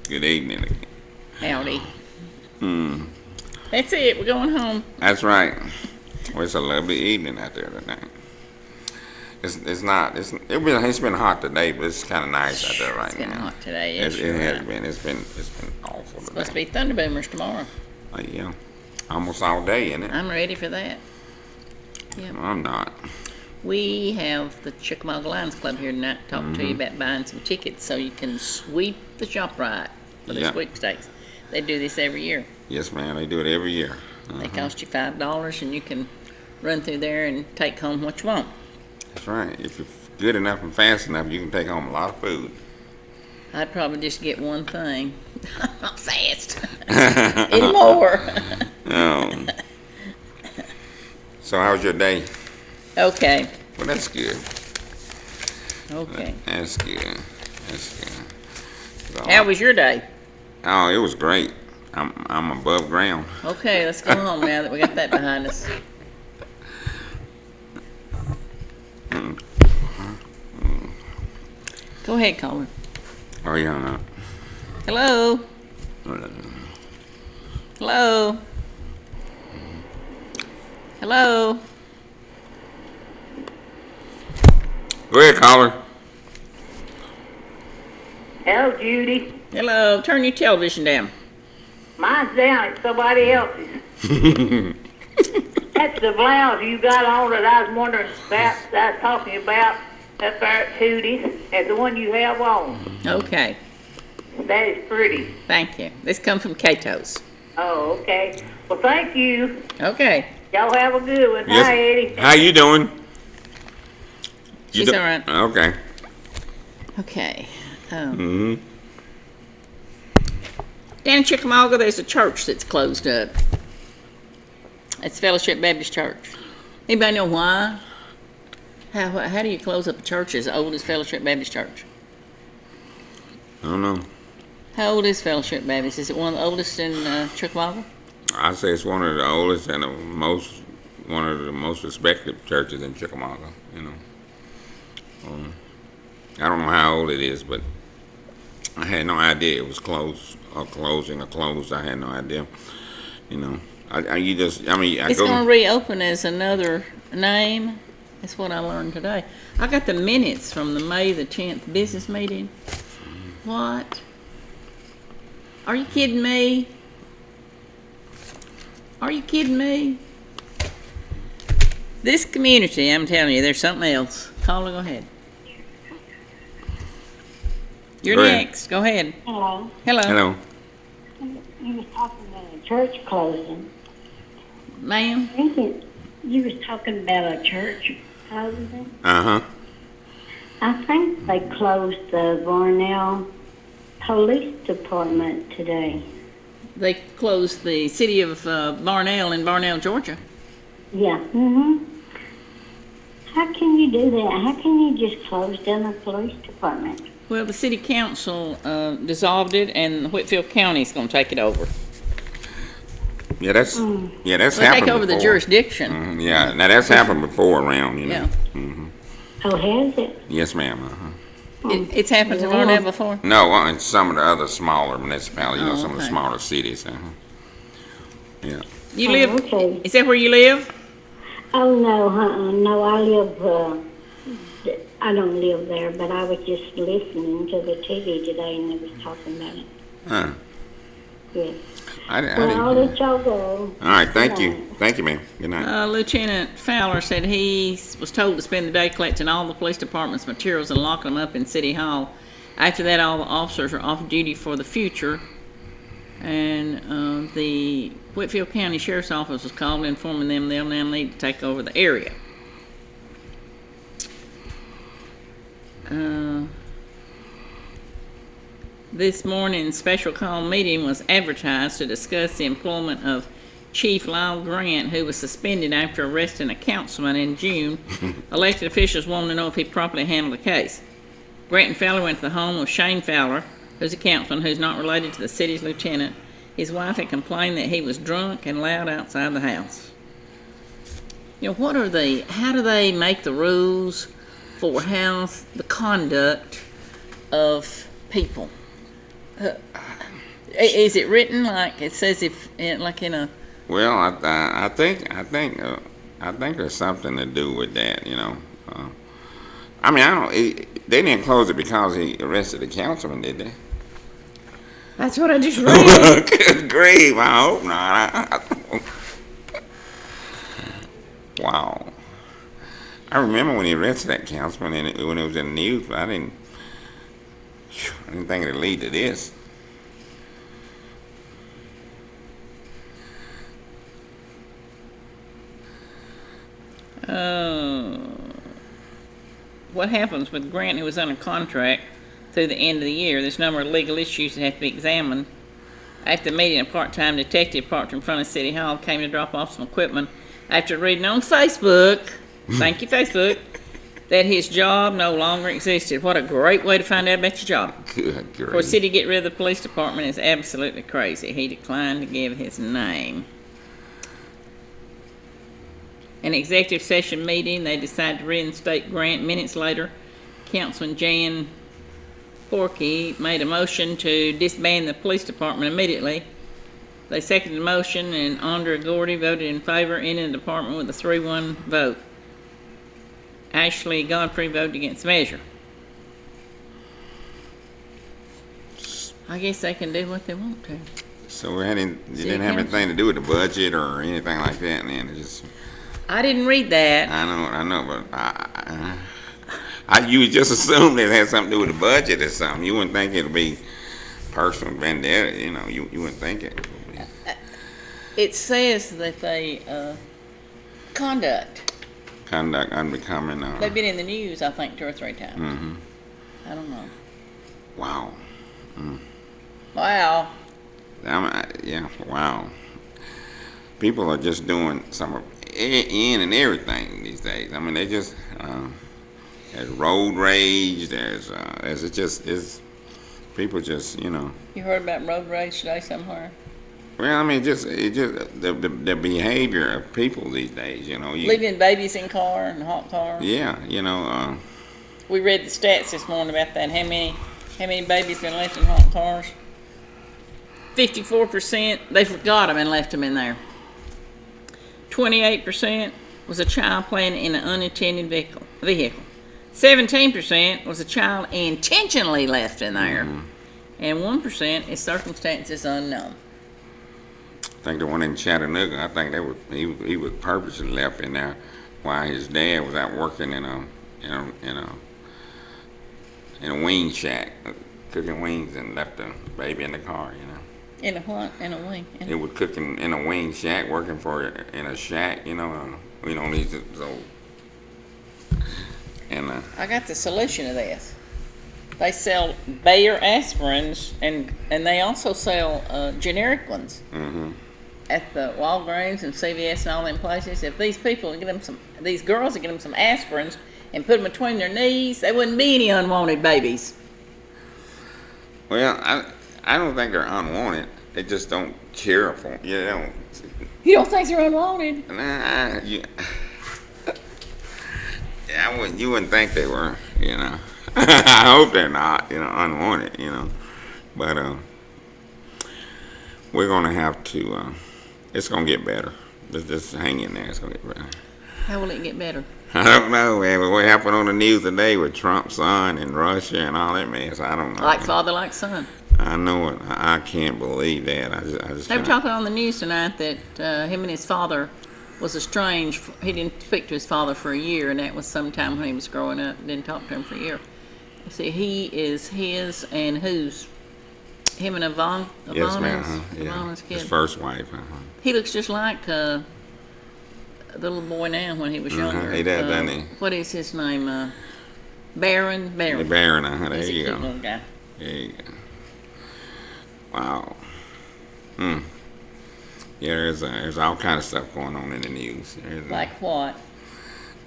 Good evening again. Howdy. That's it. We're going home. That's right. Well, it's a lovely evening out there tonight. It's not. It's been hot today, but it's kind of nice out there right It's been now. hot today. It has been. It's been awful It's today. supposed to be thunder boomers tomorrow. Yeah, almost all day, isn't it? I'm ready for that. Yep. I'm not. We have the Chickamauga Lions Club here tonight to talk to you about buying some tickets so you can sweep the shop right for the Yep. sweepstakes. They do this every year. Yes, ma'am. They do it every year. They cost you $5 and you can run through there and take home what you want. That's right. If you're good enough and fast enough, you can take home a lot of food. I'd probably just get one thing. I'm not fast anymore. Oh. So, how was your day? Okay. Well, that's good. Okay. That's good. That's good. So, How was your day? Oh, it was great. I'm above ground. Okay, let's go home now that we got that behind us. Go ahead, caller. Oh, yeah. Hello? Hello? Hello? Go ahead, caller. Hello, Judy. Hello? Turn your television down. Mine's down at somebody else's. That's the blouse you got on that I was wondering about, that I was talking about up there at Tootie's. That's the one you have on. Okay, That is pretty. thank you. This comes from Cato's. Oh, okay. Well, thank you. Okay, Y'all have a good one. Yes. Hi, Eddie. How you doing? she's all right. Okay. Okay. Mm-hmm. Down in Chickamauga, there's a church that's closed up. It's Fellowship Baptist Church. Anybody know why? How do you close up a church as old as Fellowship Baptist Church? I don't know. How old is Fellowship Baptist? Is it one of the oldest in Chickamauga? I say it's one of the oldest and one of the most respected churches in Chickamauga. You know. I don't know how old it is, but I had no idea it was closed or closing or closed. I had no idea. You know. I It's go. going to reopen as another name. That's what I learned today. I got the minutes from the May the 10th business meeting. What? Are you kidding me? Are you kidding me? This community, I'm telling you, there's something else. Caller, go ahead. You're Go ahead. next. Go ahead. Hello. Hello. Hello. You was talking about a church closing. Ma'am? You was talking about a church closing. Uh huh. I think they closed the Varnell Police Department today. They closed the city of Barnell in Barnell, Georgia. Yeah. How can you do that? How can you just close down the police department? Well, the city council dissolved it, and Whitfield County's going to take it over. Yeah, that's They'll happened take over the before. jurisdiction. Yeah, now that's happened before around. You know. Yeah. Oh, has it? Yes, ma'am. Uh-huh. It's happened to Barnell before. No, in some of the other smaller municipalities, you know, Oh, some of the okay. smaller cities. Yeah. You Oh, live? okay. Is that where you live? Oh, no, no, I live, I don't live there, but I was just listening to the TV today and they was talking about it. Huh. Yeah. I Well, I'll didn't. let y'all go. All right, thank Good you. night. Thank you, ma'am. Good night. Lieutenant Fowler said he was told to spend the day collecting all the police department's materials and locking them up in City Hall. After that, all the officers are off duty for the future. And the Whitfield County Sheriff's Office was called informing them they'll now need to take over the area. This morning's special call meeting was advertised to discuss the employment of Chief Lyle Grant, who was suspended after arresting a councilman in June. Elected officials wanted to know if he properly handled the case. Grant and Fowler went to the home of Shane Fowler, who's a councilman who's not related to the city's lieutenant. His wife had complained that he was drunk and loud outside the house. You know, how do they make the rules for how the conduct of people? Is it written like it says like in a? Well, I think there's something to do with that. You know, I mean, they didn't close it because he arrested the councilman, did they? That's what I just read. Good grief! I hope not. Wow. I remember when he arrested that councilman and when it was in the news, but I didn't think it'd lead to this. What happens with Grant, who was under contract through the end of the year? There's a number of legal issues that have to be examined. After the meeting, a part-time detective parked in front of City Hall came to drop off some equipment after reading on Facebook, thank you Facebook, that his job no longer existed. What a great way to find out about your job. Good grief. For a city to get rid of the police department is absolutely crazy. He declined to give his name. An executive session meeting, they decided to reinstate Grant. Minutes later, Councilman Jan Porky made a motion to disband the police department immediately. They seconded the motion, and Andrea Gordy voted in favor, ending the department with a 3-1 vote. Ashley Godfrey voted against the measure. I guess they can do what they want to. So it didn't have anything to do with the budget or anything like that, and then it just. I didn't read that. I know, but you would just assume it had something to do with the budget or something. You wouldn't think it'd be personal vendetta. You know, you wouldn't think it would be. It says that they conduct Unbecoming. They've been in the news, I think, 2 or 3 times. Mm-hmm. I don't know. Wow. Wow. Yeah. Wow. People are just doing some in and everything these days. I mean, they just there's road rage. There's people just You heard about road rage today somewhere? Well, I mean, the behavior of people these days. Leaving babies in car and hot cars. Yeah. We read the stats this morning about that. How many babies been left in hot cars? 54%. They forgot them and left them in there. 28% was a child playing in an unattended vehicle. 17% was a child intentionally left in there. Mm-hmm. And 1% is circumstances unknown. I think the one in Chattanooga, I think he was purposely left in there while his dad was out working in a wing shack, cooking wings, and left the baby in the car. In a what? In a wing? It was cooking in a wing shack, working in a shack. These old. And I got the solution to this. They sell Bayer aspirins, and they also sell generic ones. Mm-hmm. At the Walgreens and CVS and all them places. If these people these girls would get them some aspirins and put them between their knees, there wouldn't be any unwanted babies. Well, I don't think they're unwanted. They just don't care for them. You don't think they're unwanted? Nah, you wouldn't think they were. I hope they're not. Unwanted. But we're gonna have to. It's gonna get better. Just hang in there. It's gonna get better. How will it get better? I don't know, man. But what happened on the news today with Trump's son and Russia and all that mess? I don't know. Like father, like son. I know it. I can't believe that. I just. They were talking on the news tonight that him and his father was estranged. He didn't speak to his father for a year, and that was sometime when he was growing up. Didn't talk to him for a year. See, he is his and whose? Him and Ivana's, yes, ma'am. Ivana's kid. His first wife. He looks just like the little boy now when he was younger. He does, doesn't he? What is his name? Barron. Barron. There you go. Little guy. There you go. Wow. Hmm. Yeah, there's all kind of stuff going on in the news. Like what?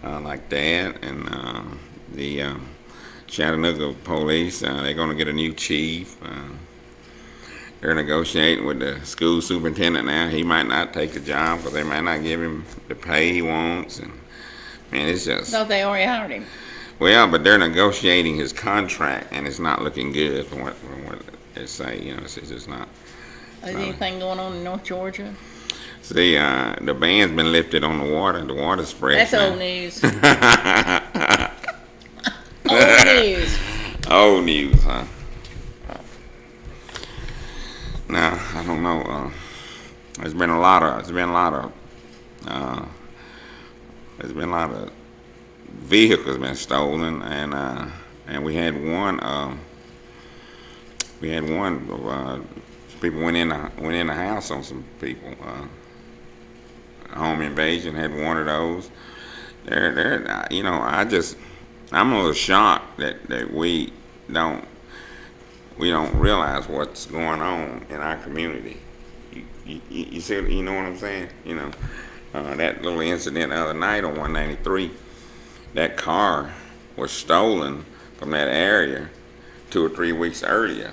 Like that, and the Chattanooga police. They're going to get a new chief. They're negotiating with the school superintendent now. He might not take the job because they might not give him the pay he wants. And man, it's just Thought they already hired him. well, but they're negotiating his contract, and it's not looking good from what they say. You know, it's just not. Is anything going on in North Georgia? See, the ban's been lifted on the water. The water's fresh. That's now. old news. Old news. Old news, huh? Now I don't know. There's been a lot of vehicles been stolen, and we had one. People went in the house on some people. Home invasion had one of those. You know, I'm a little shocked that we don't realize what's going on in our community. You see, you know what I'm saying? You know, that little incident the other night on 193, that car was stolen from that area 2 or 3 weeks earlier.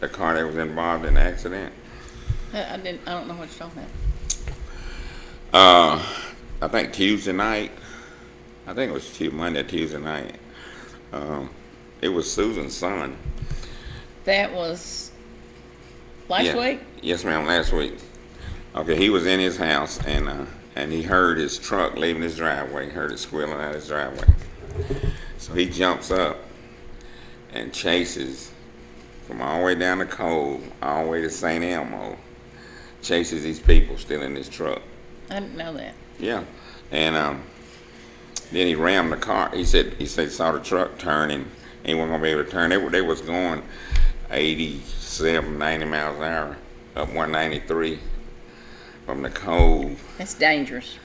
The car that was involved in the accident. I don't know what you're talking about. I think Tuesday night. I think it was Monday, Tuesday night. It was Susan's son. That was last week? Yes, ma'am, last week. Okay, he was in his house, and he heard his truck leaving his driveway, heard it squealing out his driveway. So he jumps up and chases from all the way down the Cove, all the way to St. Elmo, chases these people still in his truck. I didn't know that. Yeah, and then he rammed the car. He said saw the truck turning. He wasn't gonna be able to turn. They was going 87, 90 miles an hour up 193 from the Cove. That's dangerous.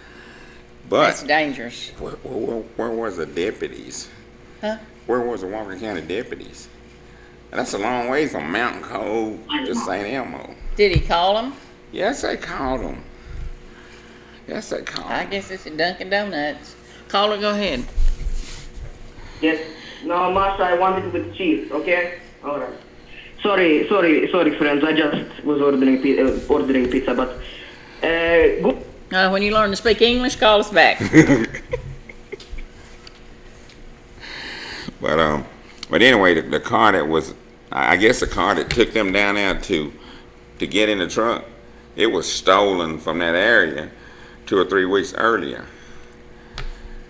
But That's dangerous. where was the deputies? Huh? Where was the Walker County deputies? That's a long way from Mountain Cove to St. Elmo. Did he call him? Yes, they called them. Yes, they called I them. guess it's at Dunkin' Donuts. Caller, go ahead. Yes. No, Master, I wanted with cheese, okay? Alright. Sorry, friends. I just was ordering pizza, but... good. When you learn to speak English, call us back. But anyway, the car that was, I guess the car that took them down there to get in the truck, it was stolen from that area 2 or 3 weeks earlier.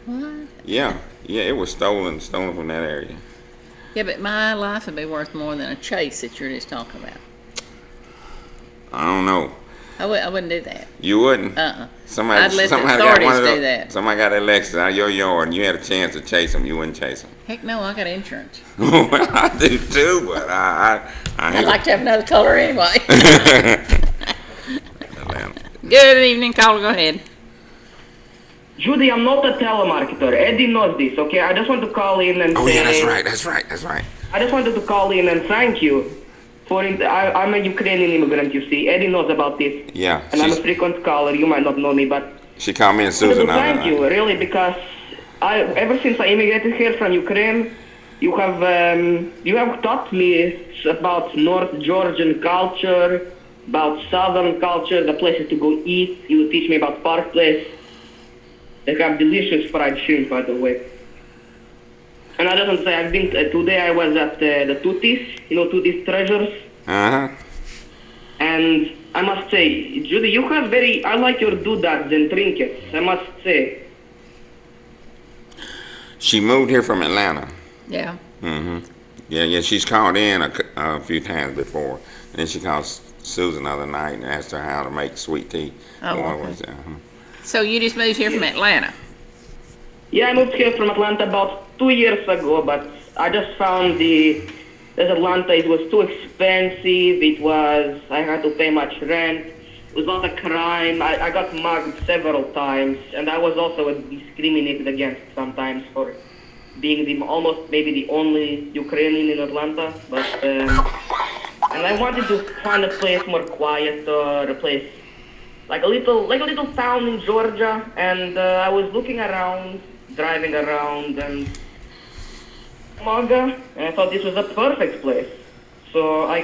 What? Yeah, it was stolen from that area. Yeah, but my life would be worth more than a chase that you're just talking about. I don't know. I wouldn't do that. You wouldn't? Uh-uh. Somebody I'd let the got authorities one of do those, that. Somebody got that Lexus out of your yard and you had a chance to chase them, you wouldn't chase them. Heck no, I got insurance. Well, I do too, but I'd like to have another color anyway. Atlanta. Good evening, caller, go ahead. Judy, I'm not a telemarketer. Eddie knows this, okay? I just want to call in and Oh say... yeah, that's right. I just wanted to call in and thank you for... I'm a Ukrainian immigrant, you see. Eddie knows about this. Yeah, And I'm a frequent caller. You might not know me, but... she called me and I wanted Susan. to thank you, really, because ever since I immigrated here from Ukraine, you have taught me about North Georgian culture, about Southern culture, the places to go eat. You teach me about Park Place. They have delicious fried shrimp, by the way. And I just want to say, I've been today. I was at the Tooties, Tooties Treasures, Uh-huh. and I must say, Judy, you have I like your doodads and trinkets. I must say. She moved here from Atlanta. Yeah. Mm-hmm. Yeah, she's called in a few times before. And then she called Susan the other night and asked her how to make sweet tea. Oh, Boy, okay. was that, huh? So you just moved here from Atlanta? Yeah, I moved here from Atlanta about 2 years ago, but I just found that Atlanta, it was too expensive. I had to pay much rent. It was not a crime. I got mugged several times, and I was also discriminated against sometimes for being almost maybe the only Ukrainian in Atlanta. But and I wanted to find a place more quiet, a place like a little town in Georgia. And I was looking around, driving around, and Moga, and I thought this was a perfect place. So I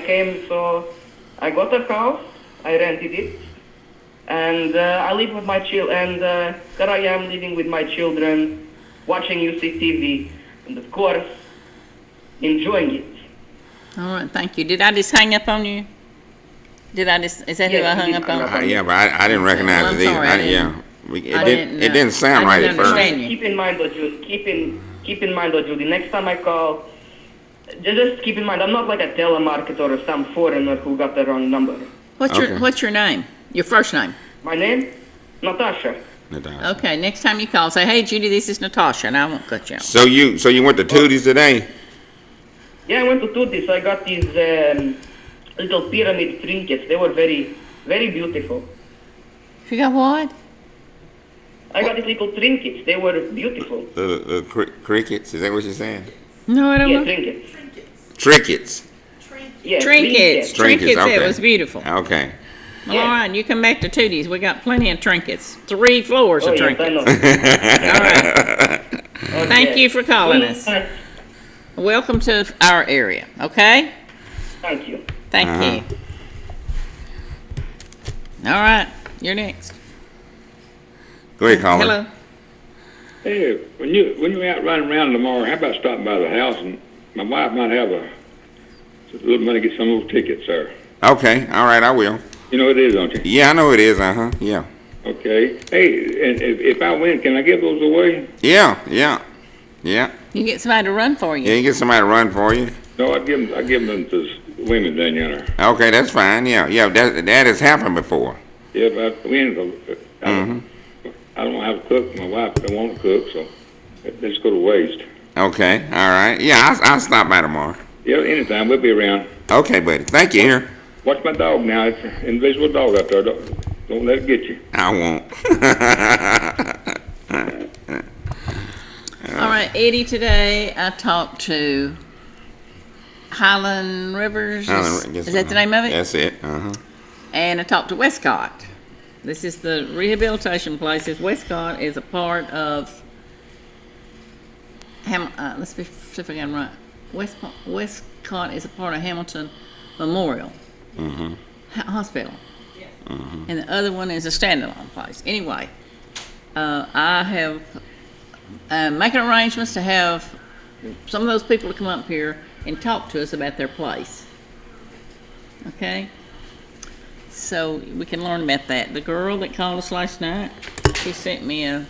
got a house, I rented it, and I live with my and there I am living with my children, watching UCTV, and of course, enjoying it. All right, thank you. Did I just hang up on you? Is that who Yes, I hung you up did hang up on? on Yeah, but I didn't recognize Well, I'm it either. sorry, I didn't- It didn't sound I right didn't at first. understand you. Keep in mind, though, Judy. Keep in mind, though, Judy. Next time I call, just keep in mind, I'm not like a telemarketer or some foreigner who got the wrong number. Okay. What's your name? Your first name? My name, Natasha. Natasha. Okay, next time you call, say, hey, Judy, this is Natasha, and I won't cut you off. So you went to Tootie's today? Yeah, I went to do this. I got these little pyramid trinkets. They were very, very beautiful. You got what? I got these little trinkets. They were beautiful. The crickets? Is that what you're saying? No, I don't Yeah, know. trinkets. Trinkets. Yeah, Trinkets. Trinkets, It okay. was beautiful. Okay. All right, you come back to Tootie's. We got plenty of trinkets. 3 floors Oh, of yes, I trinkets. know. All right. Okay. Thank you for calling Good us. night. Welcome to our area, okay? Thank you. Thank you. All right, you're next. Go ahead, caller. Hello. Hey, when you're out running around tomorrow, how about stopping by the house, and my wife might have a little money to get some of those tickets, sir. Okay. All right, I will. You know what it is, don't you? Yeah, I know it is. Yeah. Okay. Hey, and if I win, can I give those away? Yeah. You get somebody to run for Yeah, you. you get somebody to run for you. No, I give them to women, then, you know. Okay, that's fine. Yeah. That has happened before. Yeah, if I win, I don't know how to cook. My wife don't want to cook, so it just go to waste. Okay. All right. Yeah, I'll stop by tomorrow. Yeah, anytime. We'll be around. Okay, buddy. Thank you. Here. Watch my dog now. It's an invisible dog out there. Don't let it get you. I won't. All right, Eddie, today I talked to Highland Rivers. Is that the name of it? That's it. And I talked to Westcott. This is the rehabilitation places. Westcott is a part of let's see if I got it right. Westcott is a part of Hamilton Memorial Hospital. And the other one is a standalone place. Anyway, I have making arrangements to have some of those people to come up here and talk to us about their place. Okay? So we can learn about that. The girl that called us last night, she sent me a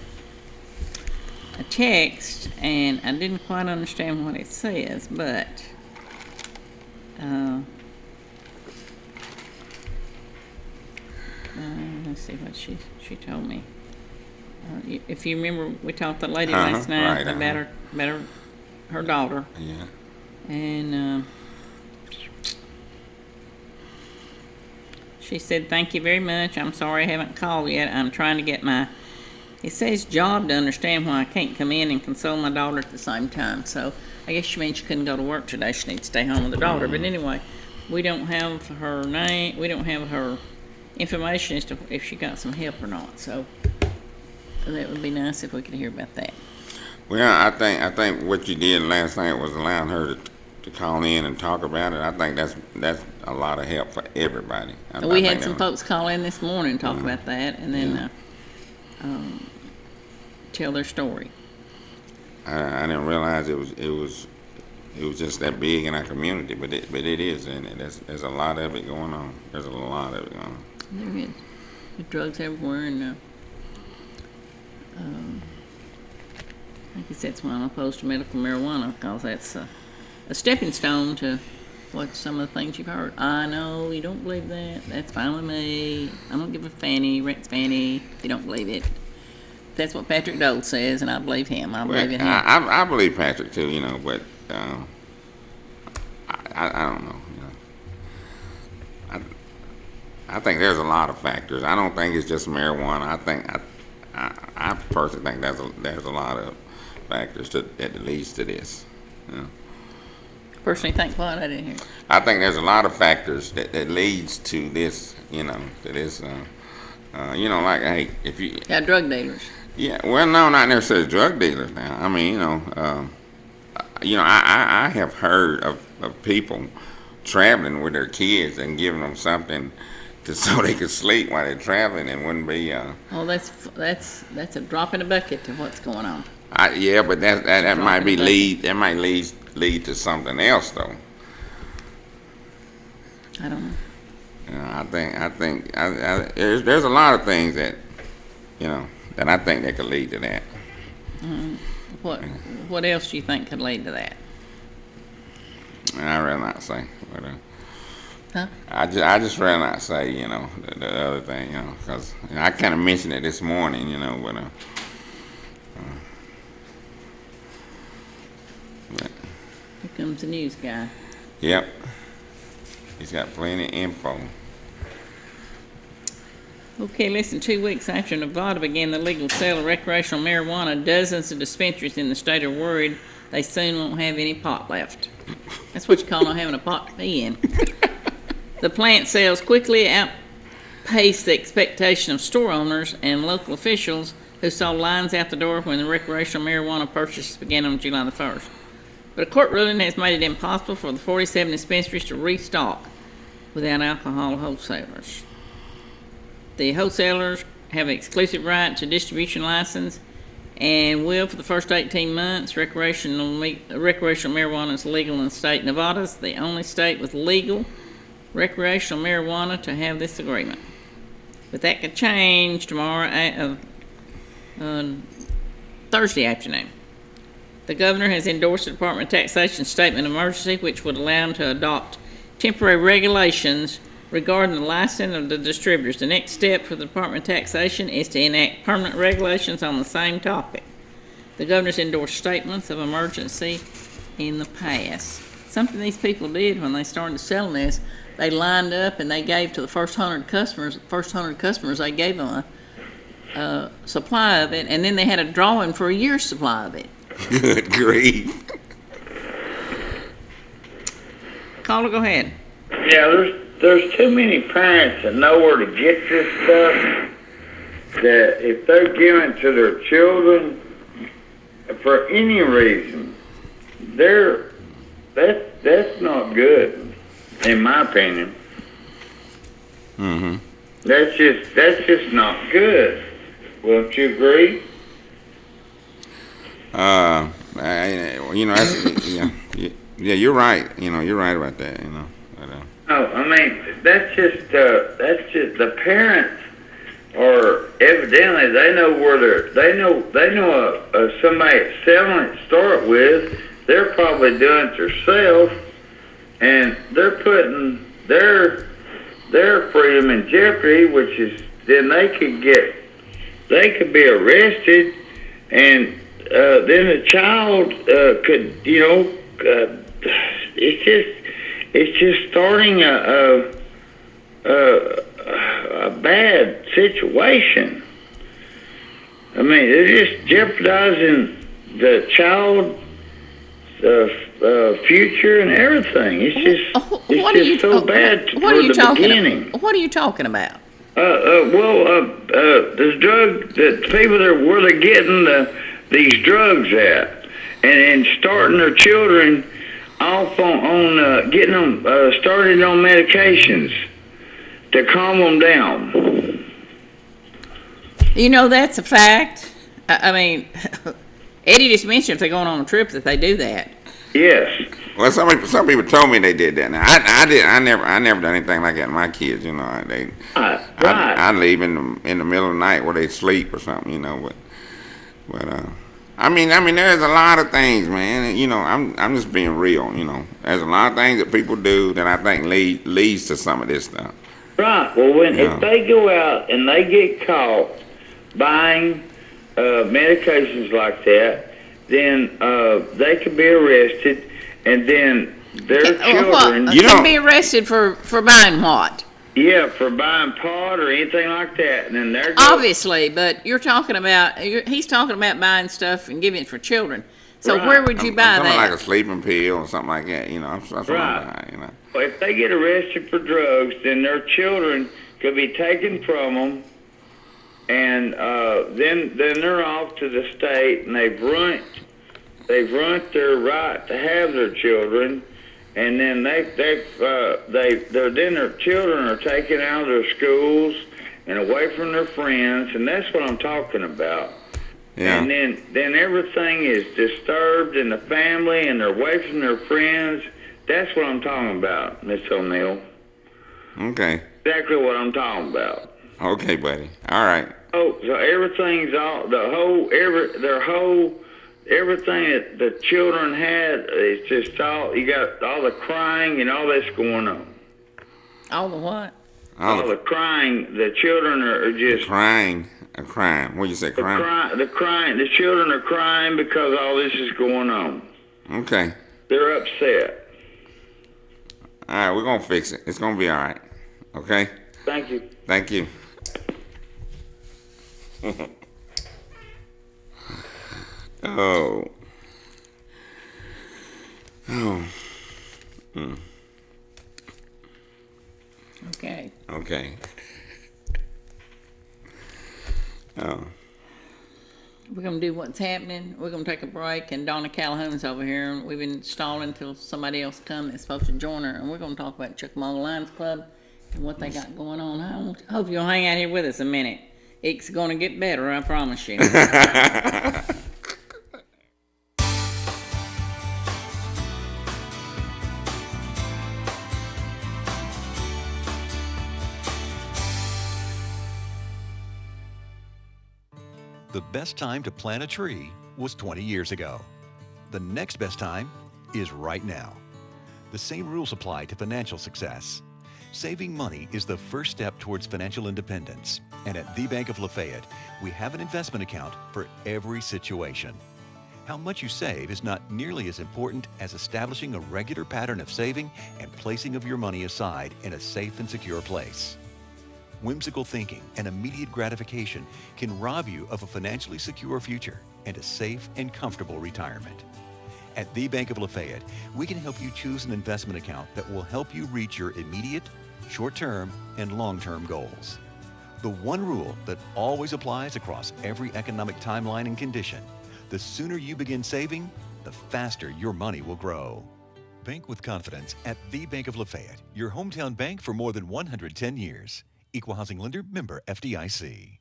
text, and I didn't quite understand what it says, but let's see what she told me. If you remember, we talked to the lady last night right, about her daughter, Yeah. and she said, "Thank you very much. I'm sorry I haven't called yet. I'm trying to get it says job to understand why I can't come in and console my daughter at the same time." So I guess she means she couldn't go to work today. She needs to stay home with her daughter. But anyway, we don't have her name. We don't have her information as to if she got some help or not. So that would be nice if we could hear about that. Well, I think what you did last night was allowing her to call in and talk about it. I think that's a lot of help for everybody. We had some folks call in this morning and talk about that, and then tell their story. I didn't realize it was just that big in our community, but it is, and there's a lot of it going on. There's a lot of it going on. There is. There's drugs everywhere, and I guess that's why I'm opposed to medical marijuana, because that's a stepping stone to what some of the things you've heard. I know you don't believe that. That's fine with me. I don't give a fanny, rat's fanny, if you don't believe it. That's what Patrick Dole says, and I believe him. I believe in him. I believe Patrick too, but I don't know. I think there's a lot of factors. I don't think it's just marijuana. I personally think there's a lot of factors that leads to this. personally think what? I didn't hear. I think there's a lot of factors that leads to this, to this, like, hey, if you, Yeah, drug dealers. yeah, well, no, not necessarily drug dealers now. I mean, I have heard of people traveling with their kids and giving them something so they could sleep while they're traveling and wouldn't be, Oh, that's a drop in the bucket to what's going on. yeah, but that might be Dropping that might lead to something else though. I don't know. I think there's a lot of things that that I think that could lead to that. What else do you think could lead to that? I'd rather not say, but Huh? I just rather not say the other thing because I kind of mentioned it this morning but Here comes the news guy. yep, he's got plenty of info. Okay, less than 2 weeks after Nevada began the legal sale of recreational marijuana, dozens of dispensaries in the state are worried they soon won't have any pot left. That's what you call not having a pot to be in. The plant sales quickly outpaced the expectation of store owners and local officials who saw lines out the door when the recreational marijuana purchases began on July the 1st. But a court ruling has made it impossible for the 47 dispensaries to restock without alcohol wholesalers. The wholesalers have an exclusive right to distribution license and will, for the first 18 months, recreational marijuana is legal in the state. Nevada is the only state with legal recreational marijuana to have this agreement. But that could change tomorrow, Thursday afternoon. The governor has endorsed the Department of Taxation statement of emergency, which would allow him to adopt temporary regulations regarding the licensing of the distributors. The next step for the Department of Taxation is to enact permanent regulations on the same topic. The governor's endorsed statements of emergency in the past. Something these people did when they started selling this, they lined up and they gave to the first 100 customers, they gave them a supply of it, and then they had a drawing for a year's supply of it. Good grief. Caller, go ahead. Yeah, there's too many parents that know where to get this stuff, that if they're giving it to their children for any reason, that's not good, in my opinion. Mm-hmm. That's just not good. Wouldn't you agree? That's, yeah, you're right. You're right about that. But, No, I mean that's just the parents are evidently they know where they know somebody that's selling it to start with. They're probably doing it themselves, and they're putting their freedom in jeopardy, which is then they could be arrested, and then the child could it's just starting a bad situation. I mean, they're just jeopardizing the child's future and everything. It's just so bad for the beginning. What are you talking about? There's the people where they're getting these drugs at, and starting their children off on getting them started on medications to calm them down. That's a fact. I mean, Eddie just mentioned if they're going on a trip that they do that. Yes. well, some people told me they did that. Now, I never done anything like that to my kids. Right. I leave in the middle of the night where they sleep or something. But I mean, there's a lot of things, man. I'm just being real. There's a lot of things that people do that I think leads to some of this stuff. Right. Well, if they go out and they get caught buying medications like that, then they could be arrested, and then their children. You can be arrested for buying what? Yeah, for buying pot or anything like that, and then they're obviously. But he's talking about buying stuff and giving it for children. So Right. where would you buy Something that? like a sleeping pill or something like that. That's what I'm Right. buying. Well, if they get arrested for drugs, then their children could be taken from them, and then they're off to the state, and they've ruined their right to have their children, and then their children are taken out of their schools and away from their friends, and that's what I'm talking about. Yeah. And then everything is disturbed in the family, and they're away from their friends. That's what I'm talking about, Miss O'Neill. Okay. Exactly what I'm talking about. Okay, buddy. All right. Oh, so everything's all everything that the children had is just all, you got all the crying and all this going on. All the what? All the crying, the children are just Crying, a crime. What you say, crime? the children are crying because all this is going on. Okay. They're upset. All right, we're gonna fix it. It's gonna be all right. Okay. Thank you. Thank you. Oh. Okay. Okay. Oh. We're going to do what's happening. We're going to take a break, and Donna Calhoun's over here, and we've been stalling until somebody else comes that's supposed to join her, and we're going to talk about Chickamauga Lions Club and what they got going on. I hope you'll hang out here with us a minute. It's going to get better, I promise you. The best time to plant a tree was 20 years ago. The next best time is right now. The same rules apply to financial success. Saving money is the first step towards financial independence. And at the Bank of Lafayette, we have an investment account for every situation. How much you save is not nearly as important as establishing a regular pattern of saving and placing of your money aside in a safe and secure place. Whimsical thinking and immediate gratification can rob you of a financially secure future and a safe and comfortable retirement. At the Bank of Lafayette, we can help you choose an investment account that will help you reach your immediate, short-term, and long-term goals. The one rule that always applies across every economic timeline and condition: the sooner you begin saving, the faster your money will grow. Bank with confidence at the Bank of Lafayette, your hometown bank for more than 110 years. Equal housing lender, member FDIC.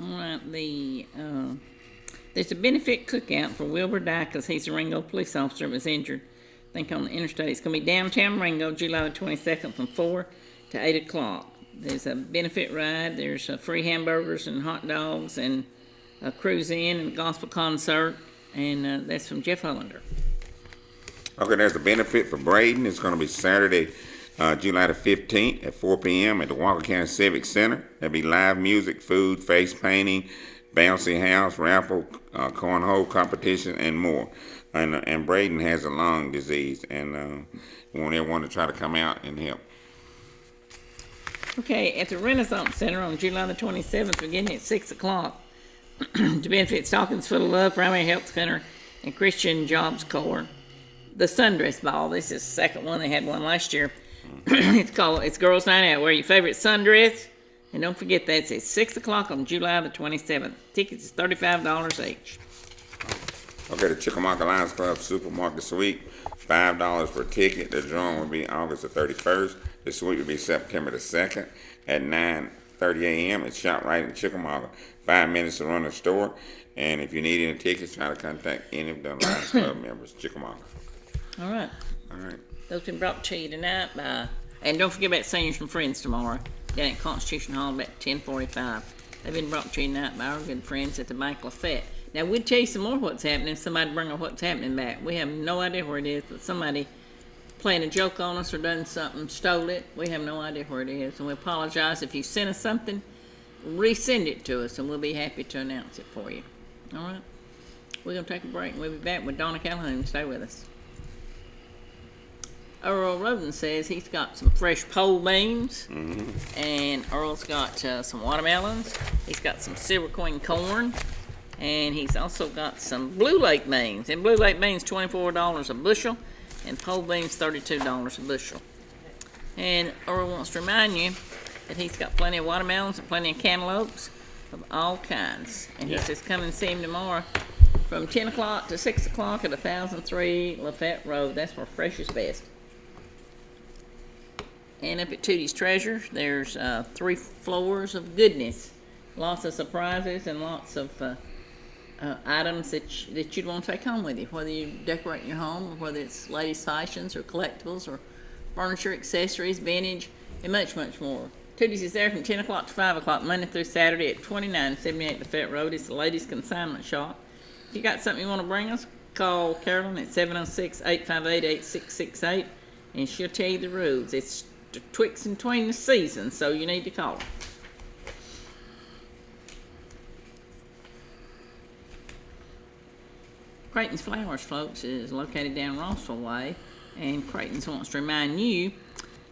All right, there's a benefit cookout for Wilbur Dye because he's a Ringo police officer that was injured, I think, on the interstate. It's going to be downtown Ringo, July the 22nd from 4 to 8 o'clock. There's a benefit ride. There's free hamburgers and hot dogs and a cruise in and a gospel concert, and that's from Jeff Hollander. Okay, there's a benefit for Braden. It's going to be Saturday, July the 15th at 4 p.m. at the Walker County Civic Center. There'll be live music, food, face painting, bouncy house, raffle, cornhole competition, and more. And Braden has a lung disease, and we want everyone to try to come out and help. Okay, at the Renaissance Center on July the 27th, beginning at 6 o'clock, to benefit Stockings Full of Love, Primary Health Center, and Christian Jobs Corps. The Sundress Ball, this is the second one. They had one last year. It's Girls Night Out. Wear your favorite sundress. And don't forget that it's at 6 o'clock on July the 27th. Tickets is $35 each. Okay, the Chickamauga Lions Club Supermarket Suite, $5 per ticket. The drawing will be August the 31st. The suite will be September the 2nd at 9:30 a.m. It's ShopRite in Chickamauga. 5 minutes to run the store. And if you need any tickets, try to contact any of the Lions Club members, Chickamauga. All right. All right. Those been brought to you tonight by, and don't forget about Seniors and Friends tomorrow down at Constitution Hall about 10:45. They've been brought to you tonight by our good friends at the Bank Lafayette. Now, we'd tell you some more what's happening if somebody bring up what's happening back. We have no idea where it is, but somebody playing a joke on us or done something, stole it. We have no idea where it is, and we apologize. If you sent us something, resend it to us, and we'll be happy to announce it for you. All right? We're going to take a break, and we'll be back with Donna Calhoun. Stay with us. Earl Roden says he's got some fresh pole beans, and Earl's got some watermelons. He's got some Silver Queen corn, and he's also got some Blue Lake beans. And Blue Lake beans, $24 a bushel, and pole beans, $32 a bushel. And Earl wants to remind you that he's got plenty of watermelons and plenty of cantaloupes of all kinds. And he says come and see him tomorrow from 10 o'clock to 6 o'clock at 1003 Lafette Road. That's where fresh is best. And up at Tootie's Treasures, there's 3 floors of goodness. Lots of surprises and lots of items that you'd want to take home with you, whether you decorate your home or whether it's ladies' fashions or collectibles or furniture, accessories, vintage, and much, much more. Tootie's is there from 10 o'clock to 5 o'clock, Monday through Saturday at 2978 Lafette Road. It's the ladies' consignment shop. If you got something you want to bring us, call Carolyn at 706-858-8668, and she'll tell you the rules. It's twixt and between the seasons, so you need to call her. Creighton's Flowers, folks, is located down Rossville Way, and Creighton's wants to remind you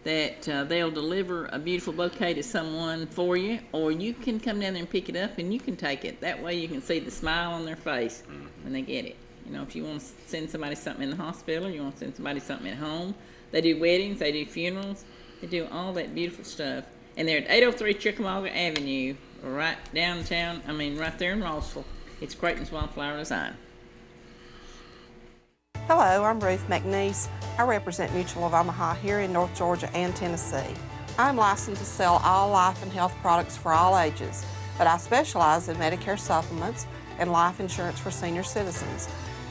that they'll deliver a beautiful bouquet to someone for you, or you can come down there and pick it up and you can take it. That way you can see the smile on their face when they get it. You know, if you want to send somebody something in the hospital, you want to send somebody something at home. They do weddings, they do funerals, they do all that beautiful stuff. And they're at 803 Chickamauga Avenue, right downtown, right there in Rossville. It's Creighton's Wildflower Design. Hello, I'm Ruth McNeese. I represent Mutual of Omaha here in North Georgia and Tennessee. I'm licensed to sell all life and health products for all ages, but I specialize in Medicare supplements and life insurance for senior citizens.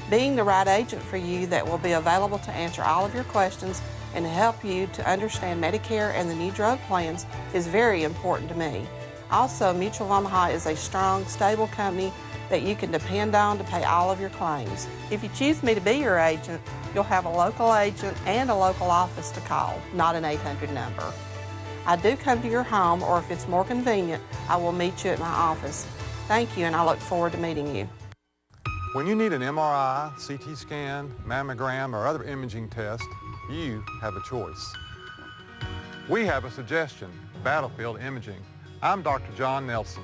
Being the right agent for you that will be available to answer all of your questions and help you to understand Medicare and the new drug plans is very important to me. Also, Mutual of Omaha is a strong, stable company that you can depend on to pay all of your claims. If you choose me to be your agent, you'll have a local agent and a local office to call, not an 800 number. I do come to your home, or if it's more convenient, I will meet you at my office. Thank you, and I look forward to meeting you. When you need an MRI, CT scan, mammogram, or other imaging test, you have a choice. We have a suggestion, Battlefield Imaging. I'm Dr. John Nelson.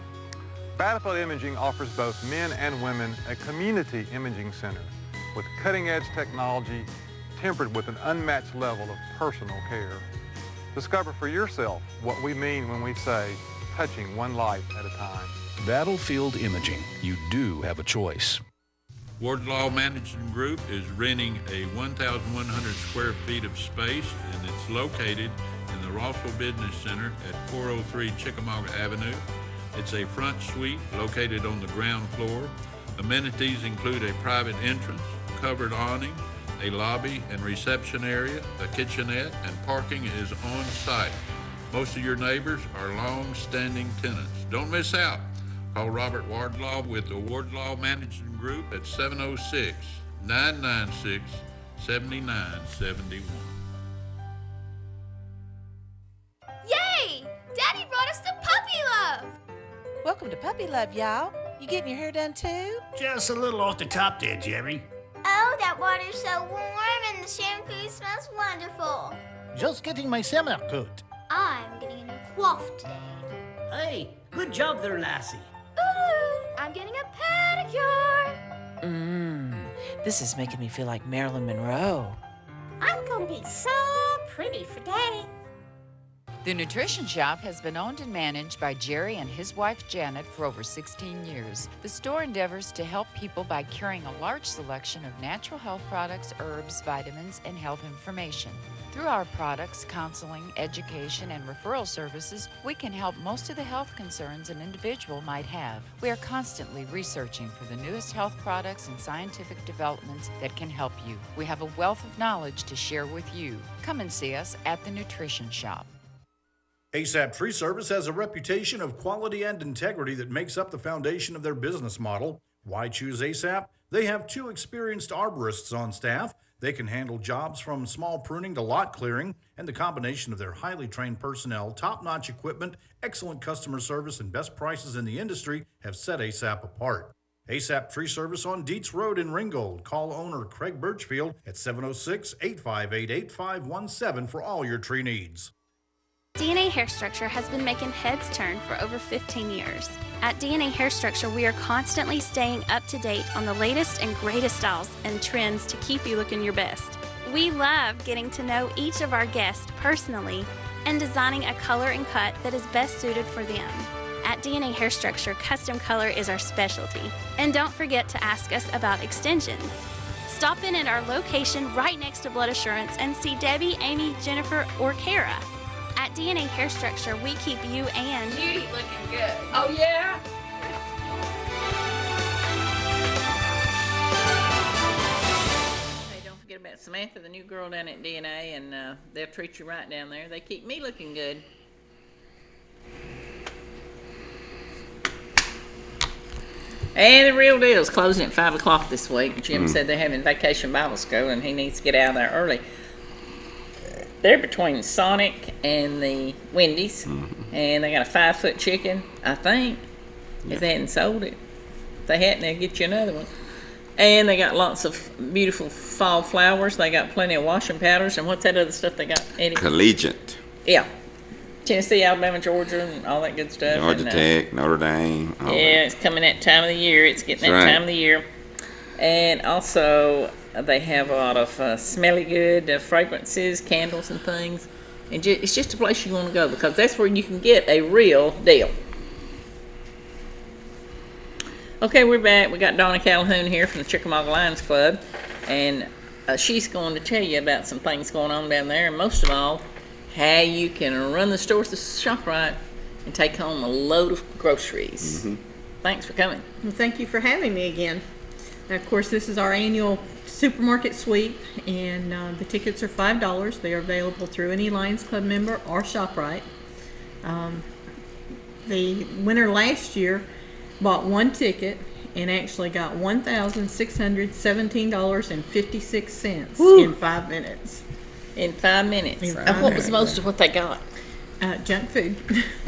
Battlefield Imaging offers both men and women a community imaging center with cutting-edge technology tempered with an unmatched level of personal care. Discover for yourself what we mean when we say touching one life at a time. Battlefield Imaging. You do have a choice. Wardlaw Management Group is renting a 1,100 square feet of space, and it's located in the Rossville Business Center at 403 Chickamauga Avenue. It's a front suite located on the ground floor. Amenities include a private entrance, covered awning, a lobby and reception area, a kitchenette, and parking is on site. Most of your neighbors are long-standing tenants. Don't miss out. Call Robert Wardlaw with the Wardlaw Management Group at 706-996-7971. Yay! Daddy brought us the Puppy Love! Welcome to Puppy Love, y'all. You getting your hair done too? Just a little off the top there, Jerry. Oh, that water's so warm and the shampoo smells wonderful. Just getting my summer coat. I'm getting a coif today. Hey, good job there, lassie. Ooh, I'm getting a pedicure. This is making me feel like Marilyn Monroe. I'm gonna be so pretty for Daddy. The Nutrition Shop has been owned and managed by Jerry and his wife Janet for over 16 years. The store endeavors to help people by carrying a large selection of natural health products, herbs, vitamins, and health information. Through our products, counseling, education, and referral services, we can help most of the health concerns an individual might have. We are constantly researching for the newest health products and scientific developments that can help you. We have a wealth of knowledge to share with you. Come and see us at the Nutrition Shop. ASAP Tree Service has a reputation of quality and integrity that makes up the foundation of their business model. Why choose ASAP? They have 2 experienced arborists on staff. They can handle jobs from small pruning to lot clearing, and the combination of their highly trained personnel, top-notch equipment, excellent customer service, and best prices in the industry have set ASAP apart. ASAP Tree Service on Dietz Road in Ringgold. Call owner Craig Birchfield at 706-858-8517 for all your tree needs. DNA Hair Structure has been making heads turn for over 15 years. At DNA Hair Structure, we are constantly staying up to date on the latest and greatest styles and trends to keep you looking your best. We love getting to know each of our guests personally and designing a color and cut that is best suited for them. At DNA Hair Structure, custom color is our specialty. And don't forget to ask us about extensions. Stop in at our location right next to Blood Assurance and see Debbie, Amy, Jennifer, or Kara. At DNA Hair Structure, we keep you and Judy looking good. Oh, yeah? Hey, don't forget about Samantha, the new girl down at DNA, and they'll treat you right down there. They keep me looking good. And the Real Deal is closing at 5 o'clock this week. Jim said they're having vacation Bible school, and he needs to get out of there early. They're between Sonic and the Wendy's, and they got a 5-foot chicken, I think, if they hadn't sold it. If they hadn't, they'll get you another one. And they got lots of beautiful fall flowers. They got plenty of washing powders. And what's that other stuff they got, Eddie? Collegiate. Yeah. Tennessee, Alabama, Georgia, and all that good stuff. Georgia Tech, Notre Dame. Yeah, it's coming that time of the year. It's getting that time of the year. And also, they have a lot of smelly good fragrances, candles, and things. And it's just a place you want to go because that's where you can get a real deal. Okay, we're back. We got Donna Calhoun here from the Chickamauga Lions Club. And she's going to tell you about some things going on down there. And most of all, how you can run the store to ShopRite and take home a load of groceries. Thanks for coming. Well, thank you for having me again. Now, of course, this is our annual supermarket sweep, and the tickets are $5. They are available through any Lions Club member or ShopRite. The winner last year bought one ticket and actually got $1,617.56 in 5 minutes. In 5 minutes. And what was most of what they got? Junk food.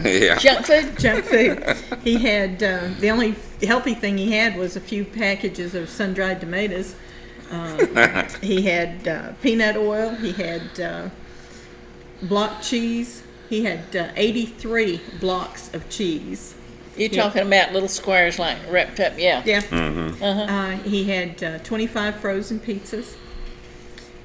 Yeah. Junk food? Junk food. He had, the only healthy thing he had was a few packages of sun-dried tomatoes. He had peanut oil. He had block cheese. He had 83 blocks of cheese. You're talking about little squares like wrapped up, yeah. Yeah. He had 25 frozen pizzas.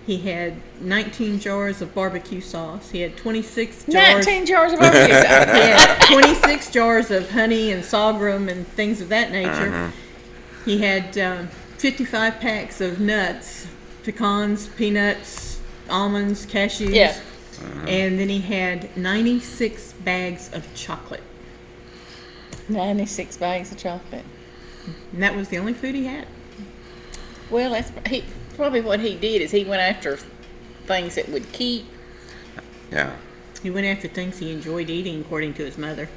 He had 19 jars of barbecue sauce. He had 26 jars. 19 jars of barbecue sauce. He had 26 jars of honey and sorghum and things of that nature. He had 55 packs of nuts, pecans, peanuts, almonds, cashews. Yeah. And then he had 96 bags of chocolate. 96 bags of chocolate. And that was the only food he had. Well, that's probably what he did is he went after things that would keep. Yeah. He went after things he enjoyed eating, according to his mother.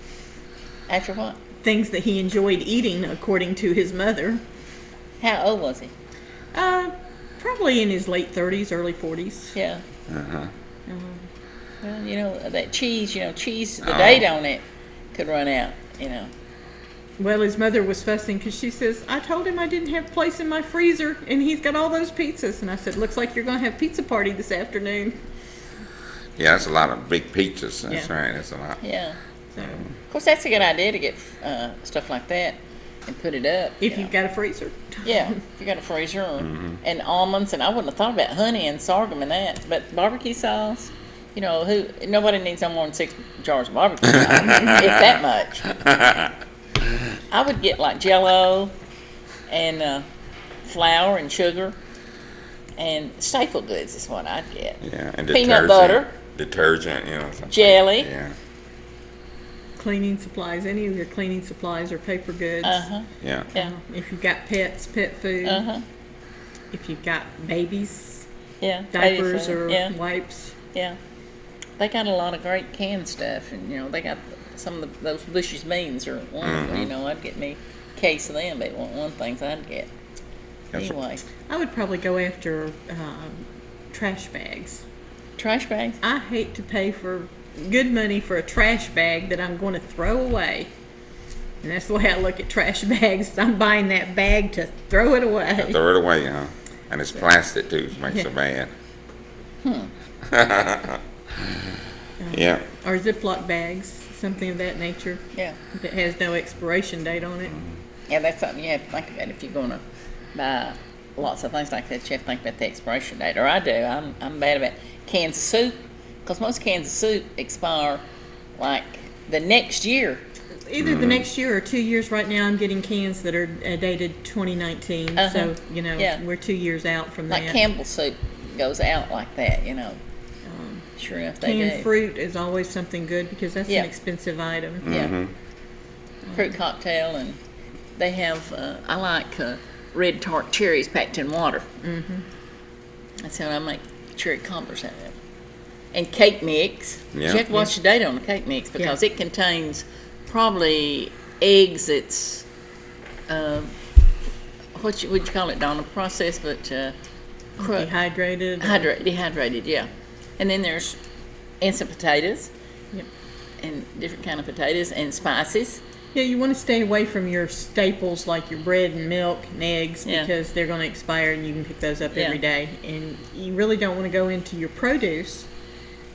After what? Things that he enjoyed eating, according to his mother. How old was he? Probably in his late 30s, early 40s. Yeah. Well, you know, that cheese, the Oh. date on it could run out, Well, his mother was fussing because she says, I told him I didn't have place in my freezer, and he's got all those pizzas. And I said, looks like you're going to have pizza party this afternoon. Yeah, that's a lot of big pizzas. That's Yeah. right. That's a lot. Yeah. Of course, that's a good idea to get stuff like that and put it up. If you've got a freezer. Yeah, if you got a freezer and almonds, and I wouldn't have thought about honey and sorghum and that, but barbecue sauce, nobody needs no more than 6 jars of barbecue sauce, if that much. I would get like Jell-O and flour and sugar and staple goods is what I'd get. Yeah, and peanut butter, detergent, something. jelly. Yeah. Cleaning supplies, any of your cleaning supplies or paper goods. Yeah. If you've got pets, pet food. If you've got babies, diapers or wipes. Yeah. They got a lot of great canned stuff, and they got some of those Bush's beans are wonderful. I'd get me case of them, but one things I'd get. Yes, sir. Anyway, I would probably go after trash bags. trash bags. I hate to pay for good money for a trash bag that I'm going to throw away. And that's the way I look at trash bags. I'm buying that bag to throw it away. Throw it away, huh? And it's plastic too, which makes it bad. Yeah. Or Ziploc bags, something of that nature. Yeah. That has no expiration date on it. Yeah, that's something you have to think about if you're going to buy lots of things like that. You have to think about the expiration date. Or I do. I'm bad about cans of soup, because most cans of soup expire like the next year. Either the next year or 2 years. Right now I'm getting cans that are dated 2019. So, you know, we're 2 years out from Like that. Campbell's soup goes out like that, you know. Sure enough, they Canned do. fruit is always something good because that's Yeah. an expensive item. Yeah. Fruit cocktail, and they have, I like red tart cherries packed in water. That's how I make cherry cobbers out of it. And cake mix. Yeah. You have to watch the date on the cake mix because it contains probably eggs that's, would you call it, Donna? Processed, but Dehydrated. Dehydrated, yeah. And then there's instant potatoes. Yep. And different kind of potatoes and spices. Yeah, you want to stay away from your staples like your bread and milk and eggs because they're going to expire and you can pick those up every day. And you really don't want to go into your produce.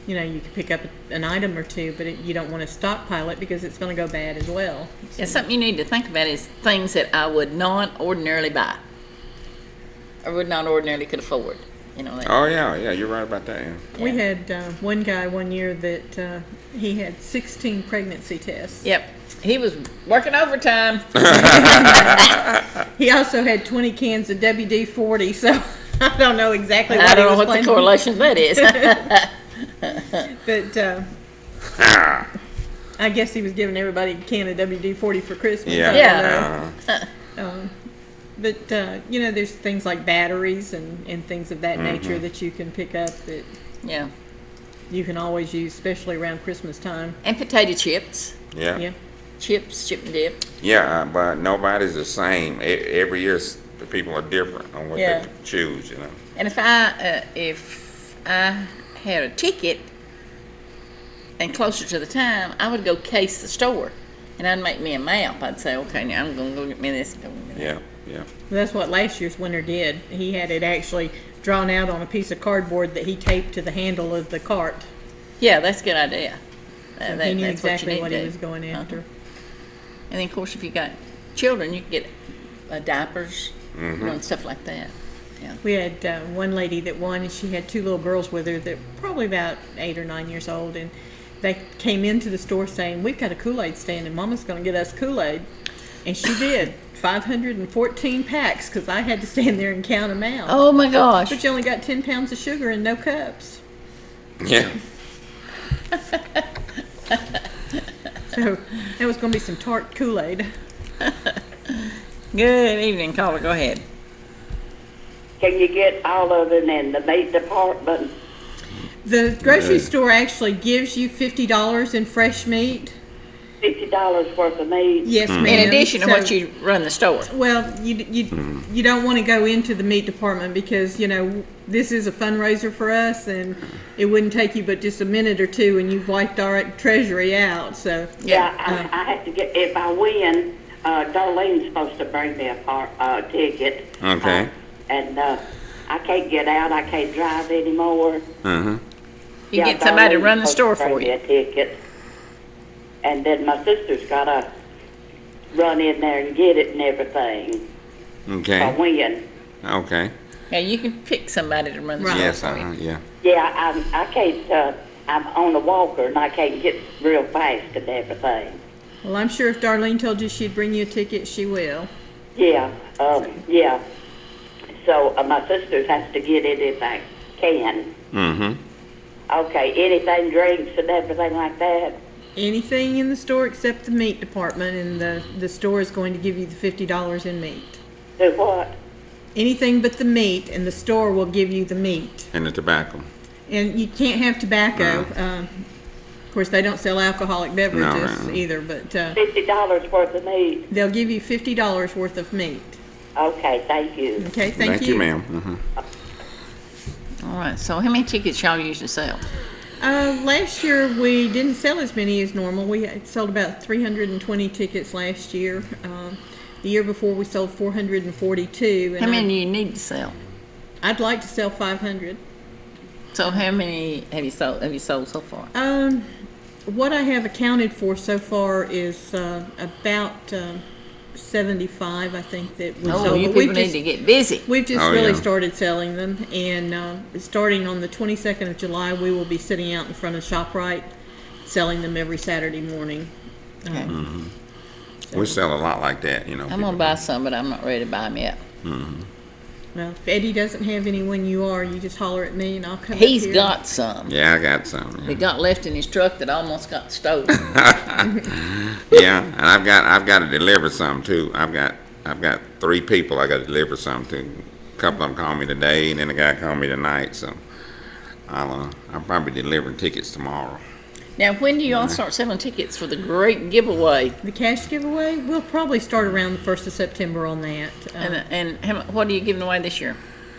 You know, you can pick up an item or two, but you don't want to stockpile it because it's going to go bad as well. Yeah, something you need to think about is things that I would not ordinarily buy or would not ordinarily could afford. You know. Oh yeah, you're right about that. Yeah. We had one guy one year that he had 16 pregnancy tests. Yep. He was working overtime. He also had 20 cans of WD-40, so I don't know exactly what I don't know was what the correlation that is. But I guess he was giving everybody a can of WD-40 for Christmas. Yeah. But, you know, there's things like batteries and things of that nature that you can pick up that you can always use, especially around Christmas time. And potato chips. Yeah. Chips, chip and dip. Yeah, but nobody's the same. Every year, the people are different on what they choose, you know. And if I had a ticket and closer to the time, I would go case the store. And I'd make me a map. I'd say, okay, now I'm going to go get me this. And go get me that. Yeah. That's what last year's winner did. He had it actually drawn out on a piece of cardboard that he taped to the handle of the cart. Yeah, that's a good idea. So he knew that's exactly what you he need was to do. going after. And then, of course, if you got children, you can get diapers, you know, and stuff like that. Yeah. We had one lady that won, and she had two little girls with her that were probably about 8 or 9 years old, and they came into the store saying, "We've got a Kool-Aid stand, and Mama's going to get us Kool-Aid." And she did. 514 packs, because I had to stand there and count them out. Oh, my gosh. But you only got 10 pounds of sugar and no cups. Yeah. So that was going to be some tart Kool-Aid. Good evening, caller. Go ahead. Can you get all of them in the meat department? The grocery store actually gives you $50 in fresh meat. $50 worth of meat? Yes, ma'am. In addition to what you run the store. Well, you don't want to go into the meat department because, you know, this is a fundraiser for us, and it wouldn't take you but just a minute or two, and you've wiped our treasury out. So Yeah, I have to get, if I win, Darlene's supposed to bring me a ticket. Okay. And I can't get out. I can't drive anymore. You get somebody to run the store for you. A ticket. And then my sister's got to run in there and get it and everything. Okay. If I win. Okay. Yeah, you can pick somebody to run the store Yes, for you. yeah. Yeah, I can't, I'm on a walker and I can't get real fast and everything. Well, I'm sure if Darlene told you she'd bring you a ticket, she will. Yeah, yeah. So my sister has to get it if I can. Okay, anything, drinks and everything like that? Anything in the store except the meat department, and the store is going to give you the $50 in meat. Do what? Anything but the meat, and the store will give you the meat. And the tobacco. And you can't have tobacco. Of course, they don't sell alcoholic beverages No. either, but $50 worth of meat. they'll give you $50 worth of meat. Okay, thank you. Okay, Thank you, ma'am. All right, so how many tickets y'all usually sell? Last year we didn't sell as many as normal. We had sold about 320 tickets last year. The year before we sold 442. How many do you need to sell? I'd like to sell 500. So how many have you sold so far? What I have accounted for so far is about 75, I think, that we sold. You But people need to get busy. We've just Oh, really yeah. started selling them, and starting on the 22nd of July, we will be sitting out in front of ShopRite, selling them every Saturday morning. Okay. We sell a lot like that, you know. I'm gonna buy some, but I'm not ready to buy them yet. Well, if Eddie doesn't have any when you are, you just holler at me and I'll come He's up here. got some. Yeah, I got some. He got left in his truck that almost got stolen. Yeah, and I've got to deliver some too. I've got 3 people I got to deliver some to. A couple of them called me today, and then the guy called me tonight. So I'll probably delivering tickets tomorrow. Now, when do you all start selling tickets for the great giveaway? The cash giveaway, we'll probably start around the 1st of September on that. And what are you giving away this year?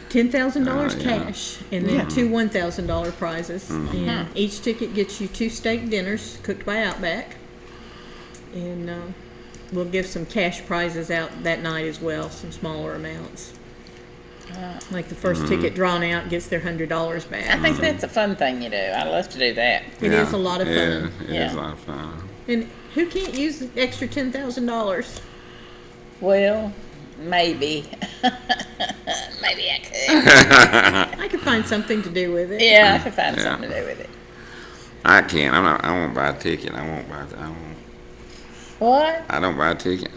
$10,000 yeah. cash, and then 2 $1,000 prizes. And each ticket gets you 2 steak dinners cooked by Outback. And we'll give some cash prizes out that night as well, some smaller amounts. Like the first ticket drawn out gets their $100 back. I think that's a fun thing you do. I love to do that. It is a lot of fun. Yeah, it Yeah. is a lot of fun. And who can't use the extra $10,000? Well, maybe. Maybe I could. I could find something to do with it. Yeah, I could find Yeah. something to do with it. I can't. I won't buy a ticket. What? I don't buy a ticket.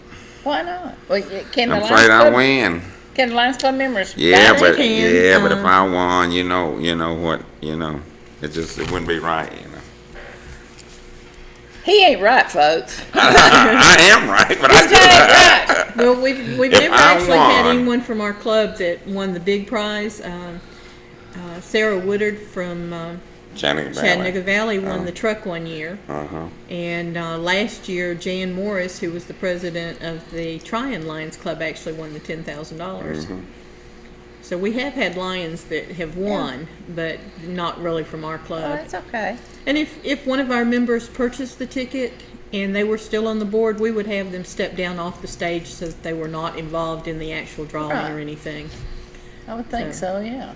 Why not? Well, can the I'm Lions afraid I Club- win. Can the Lions Club members Yeah, buy but tickets? but if I won, you know what, it wouldn't be right, He ain't right, folks. I am right, but He ain't right. Well, we've If never I actually had won- anyone from our club that won the big prize. Sarah Woodard from Chattanooga Valley won the truck one year. And last year, Jan Morris, who was the president of the Tryon Lions Club, actually won the $10,000. So we have had Lions that have won, but not really from our club. Oh, that's okay. And if one of our members purchased the ticket and they were still on the board, we would have them step down off the stage so that they were not involved in the actual drawing Right. or anything. I would think so, yeah.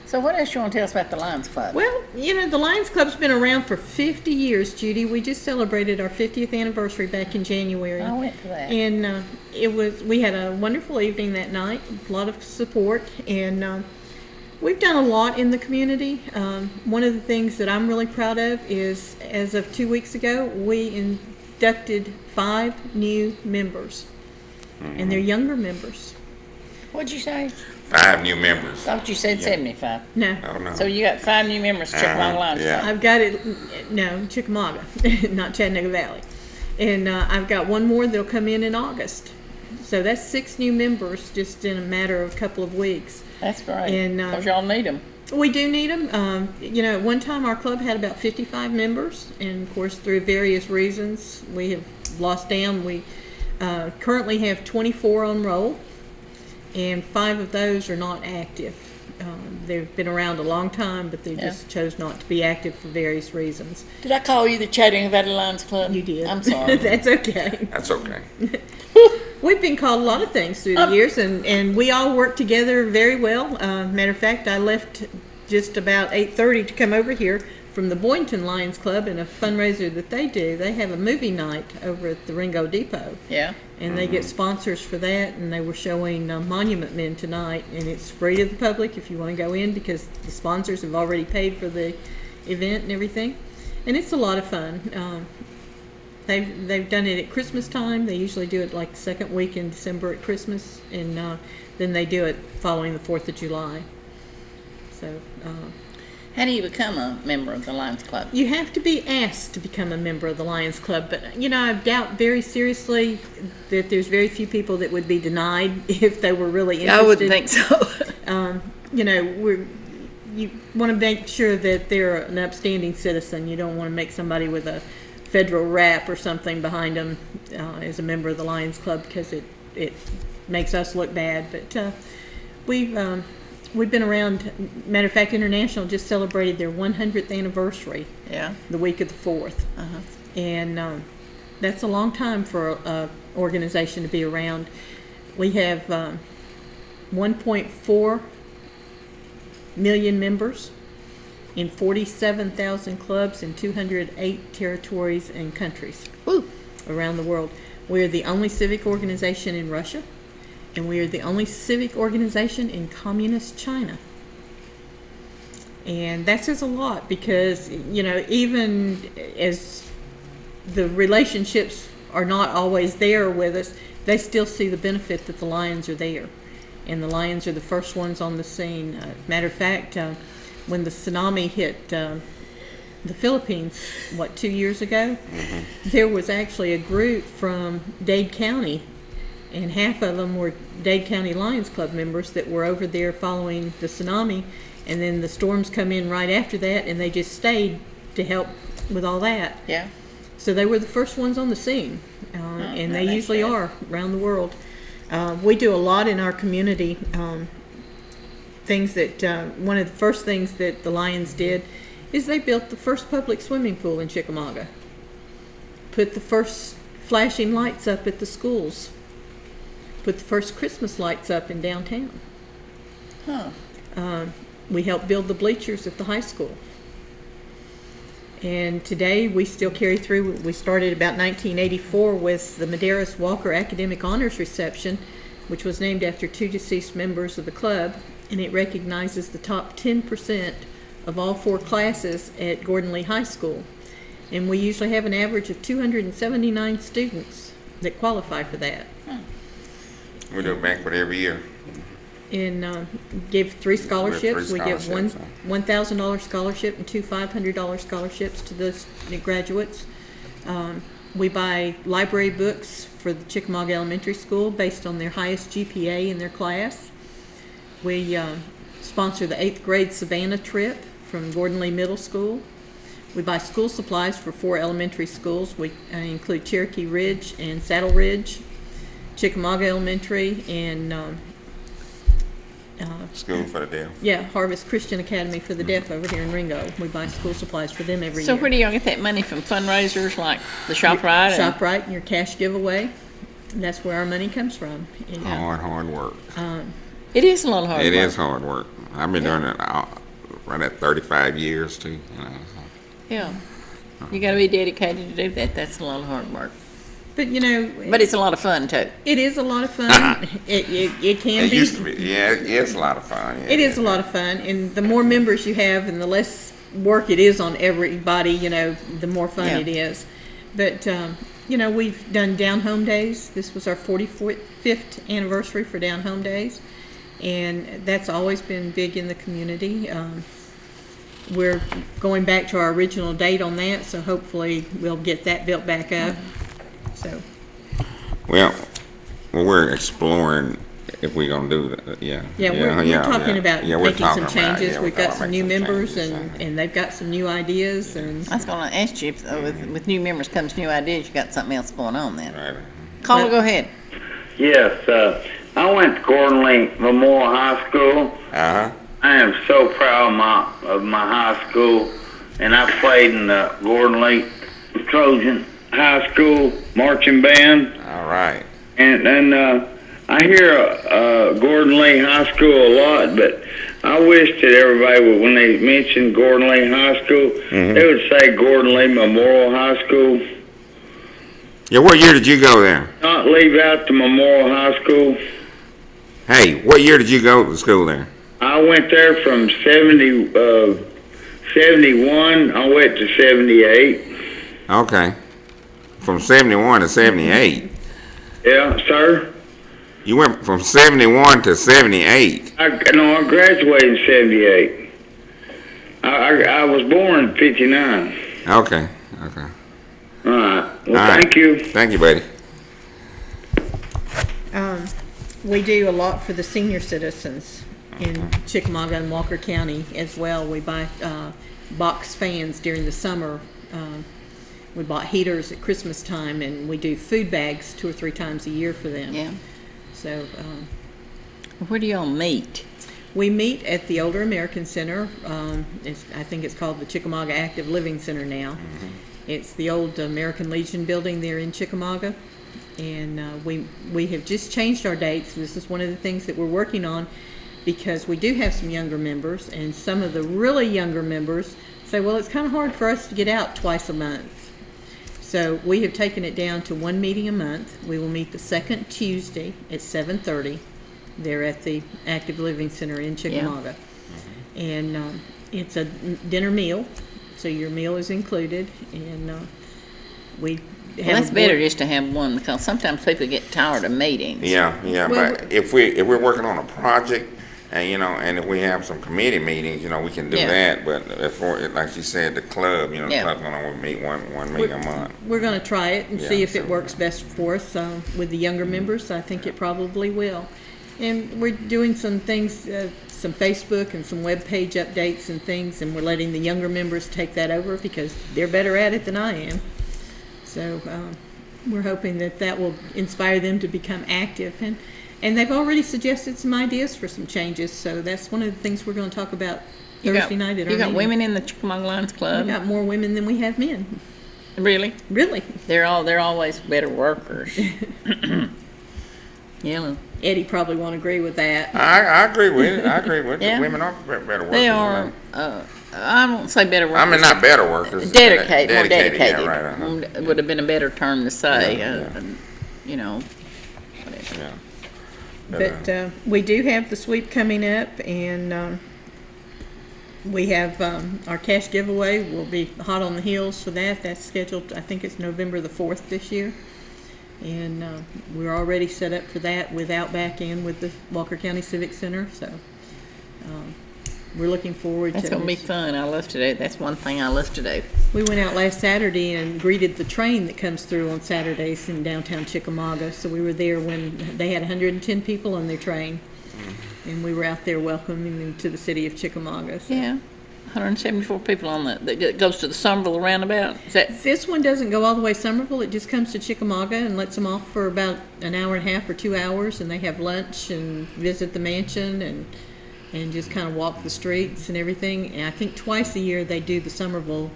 So what else you want to tell us about the Lions Club? Well, the Lions Club's been around for 50 years, Judy. We just celebrated our 50th anniversary back in January. I went to that. And we had a wonderful evening that night, a lot of support, and we've done a lot in the community. One of the things that I'm really proud of is, as of 2 weeks ago, we inducted 5 new members, and they're younger members. What'd you say? 5 new members. Thought you said 75. No. Oh, no. So you got 5 new members to Chickamauga Lions Club. I've got it, no, Chickamauga, not Chattanooga Valley. And I've got one more that'll come in August. So that's 6 new members just in a matter of a couple of weeks. That's great. And Because y'all need them. we do need them. At one time our club had about 55 members, and of course through various reasons we have lost down. We currently have 24 on roll, and 5 of those are not active. They've been around a long time, but they just chose not to be active for various reasons. Did I call you the Chattanooga Valley Lions Club? You did. I'm sorry. That's okay. That's okay. We've been called a lot of things through the years, and we all work together very well. Matter of fact, I left just about 8:30 to come over here from the Boynton Lions Club and a fundraiser that they do. They have a movie night over at the Ringo Depot. Yeah. And they get sponsors for that, and they were showing Monument Men tonight, and it's free to the public if you want to go in because the sponsors have already paid for the event and everything. And it's a lot of fun. They've done it at Christmas time. They usually do it like the second week in December at Christmas, and then they do it following the 4th of July. So How do you become a member of the Lions Club? you have to be asked to become a member of the Lions Club, but I doubt very seriously that there's very few people that would be denied if they were really interested. I wouldn't think so. you want to make sure that they're an upstanding citizen. You don't want to make somebody with a federal rap or something behind them as a member of the Lions Club, because it makes us look bad. But we've been around. Matter of fact, International just celebrated their 100th anniversary. Yeah. The week of the 4th. And that's a long time for a organization to be around. We have 1.4 million members in 47,000 clubs in 208 territories and countries around the world. We are the only civic organization in Russia, and we are the only civic organization in communist China. And that says a lot, because, you know, even as the relationships are not always there with us, they still see the benefit that the Lions are there. And the Lions are the first ones on the scene. Matter of fact, when the tsunami hit the Philippines, 2 years ago, there was actually a group from Dade County, and half of them were Dade County Lions Club members that were over there following the tsunami, and then the storms come in right after that, and they just stayed to help with all that. Yeah. So they were the first ones on the scene, and they usually are around the world. We do a lot in our community. Things that one of the first things that the Lions did is they built the first public swimming pool in Chickamauga, put the first flashing lights up at the schools, put the first Christmas lights up in downtown. We helped build the bleachers at the high school. And today we still carry through. We started about 1984 with the Medeiros Walker Academic Honors Reception, which was named after 2 deceased members of the club, and it recognizes the top 10% of all 4 classes at Gordon Lee High School. And we usually have an average of 279 students that qualify for that. We do a banquet every year. And give 3 scholarships. We We have give 3 one scholarships, $1,000 scholarship and 2 $500 scholarships to those graduates. We buy library books for the Chickamauga Elementary School based on their highest GPA in their class. We sponsor the 8th grade Savannah trip from Gordon Lee Middle School. We buy school supplies for 4 elementary schools. We include Cherokee Ridge and Saddle Ridge, Chickamauga Elementary, and School for the Deaf. Yeah, Harvest Christian Academy for the Deaf over here in Ringo. We buy school supplies for them every So year. where do y'all get that money from? Fundraisers like the ShopRite? ShopRite and your cash giveaway. And that's where our money comes from. And, Hard work. It is a lot of hard work. It is hard work. I've been doing it right at 35 years too. You know, so. Yeah. You got to be dedicated to do that. That's a lot of hard work. But you know, but it's a lot of fun too. It is a lot of fun. it can It be. used to be. Yeah, it's a lot of fun. Yeah, It is a lot of fun, and the more members you have, and the less work it is on everybody, you know, the more fun Yeah. it is. But you know, we've done Down Home Days. This was our 45th anniversary for Down Home Days, and that's always been big in the community. We're going back to our original date on that, so hopefully we'll get that built back up. So. Well, we're exploring if we're gonna do that. Yeah. Yeah, we're talking about we're making talking some about it. changes. Yeah, We've we're got some talking new about making members, some changes. and they've got some new ideas. And I was going to ask you if with new members comes new ideas. You got something else going on then. Right. Caller, go ahead. Yes, I went to Gordon Lee Memorial High School. Uh-huh. I am so proud of my high school, and I played in the Gordon Lee Trojan High School marching band. All right. And I hear Gordon Lee High School a lot, but I wish that everybody would, when they mention Gordon Lee High School, they would say Gordon Lee Memorial High School. Yeah, what year did you go there? Not leave out the Memorial High School. Hey, what year did you go to school there? I went there from 71. I went to 78. Okay. From 71 to 78. Yeah, sir. You went from 71 to 78. I graduated in 78. I was born in 59. Okay. All right. Well, All right. thank you. Thank you, buddy. we do a lot for the senior citizens. in Chickamauga and Walker County as well. We buy box fans during the summer. We bought heaters at Christmas time, and we do food bags 2 or 3 times a year for them. Yeah. So, where do y'all meet? We meet at the Older American Center. I think it's called the Chickamauga Active Living Center now. It's the old American Legion building there in Chickamauga. And we have just changed our dates. This is one of the things that we're working on, because we do have some younger members, and some of the really younger members say, well, it's kind of hard for us to get out twice a month. So we have taken it down to 1 meeting a month. We will meet the second Tuesday at 7:30. They're at the Active Living Center in Chickamauga. Yeah. And it's a dinner meal, so your meal is included. And we have that's better just to have one, because sometimes people get tired of meetings. Yeah, well, but if we're working on a project, and and if we have some committee meetings, we can do that. But like you said, the club, the club's gonna meet one meeting a month. We're going to try it and see if it works best for us with the younger members. I think it probably will. And we're doing some things, some Facebook and some web page updates and things, and we're letting the younger members take that over because they're better at it than I am. So we're hoping that will inspire them to become active. And they've already suggested some ideas for some changes, so that's one of the things we're going to talk about Thursday night at our meeting. You got women in the Chickamauga Lions Club? We got more women than we have men. Really? Really. They're always better workers. Yeah. Eddie probably won't agree with that. I agree with it. I agree with it. Women are better workers. They are. I won't say better workers. I mean, not better workers. More dedicated. Yeah, right, Would have been a better term to say. Whatever. Yeah. But we do have the sweep coming up, and we have our cash giveaway. We'll be hot on the heels for that. That's scheduled, I think it's November the 4th this year. And we're already set up for that with Outback and with the Walker County Civic Center. So we're looking forward to it. That's going to be fun. I love to do. That's one thing I love to do. We went out last Saturday and greeted the train that comes through on Saturdays in downtown Chickamauga. So we were there when they had 110 people on their train. And we were out there welcoming them to the city of Chickamauga. So. Yeah. 174 people on that goes to the Somerville roundabout. This one doesn't go all the way Somerville. It just comes to Chickamauga and lets them off for about an hour and a half or 2 hours, and they have lunch and visit the mansion and just kind of walk the streets and everything. And I think twice a year they do the Somerville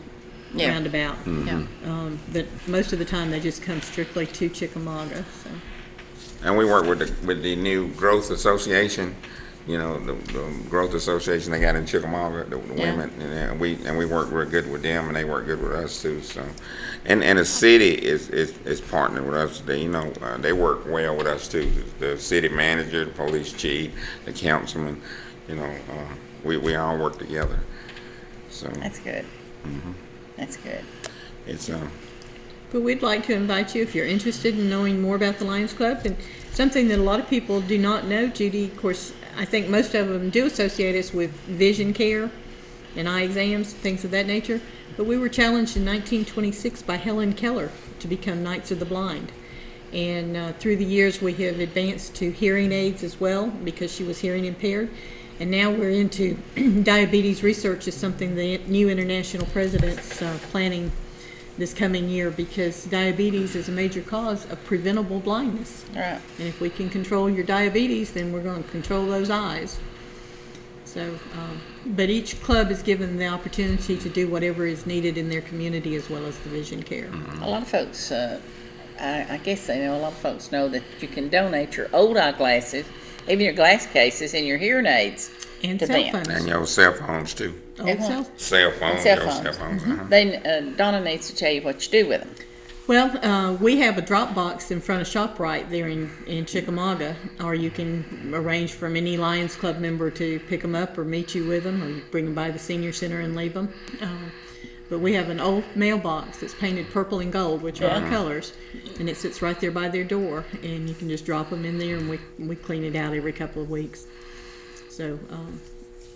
roundabout. Mm-hmm. But most of the time they just come strictly to Chickamauga. So. And we work with the new Growth Association. The Growth Association they got in Chickamauga, the women, and we work real good with them, and they work good with us too. So, and the city is partnering with us. They work well with us too. The city manager, the police chief, the councilman, we all work together. So that's good. Mm-hmm. That's good. It's But we'd like to invite you, if you're interested in knowing more about the Lions Club, and something that a lot of people do not know, Judy, of course, I think most of them do associate us with vision care and eye exams, things of that nature. But we were challenged in 1926 by Helen Keller to become Knights of the Blind. And through the years, we have advanced to hearing aids as well, because she was hearing impaired. And now we're into diabetes research is something the new international president's planning this coming year, because diabetes is a major cause of preventable blindness. Right. And if we can control your diabetes, then we're going to control those eyes. So, but each club is given the opportunity to do whatever is needed in their community, as well as the vision care. A lot of folks, I guess they know, a lot of folks know that you can donate your old eyeglasses, even your glass cases, and your hearing aids and to cell them. phones. And your cell phones too. Cell phones. Mm-hmm. They Donna needs to tell you what you do with them. Well, we have a drop box in front of ShopRite there in Chickamauga, or you can arrange for any Lions Club member to pick them up or meet you with them, or you bring them by the senior center and leave them. But we have an old mailbox that's painted purple and gold, which are our colors, and it sits right there by their door, and you can just drop them in there, and we clean it out every couple of weeks. So.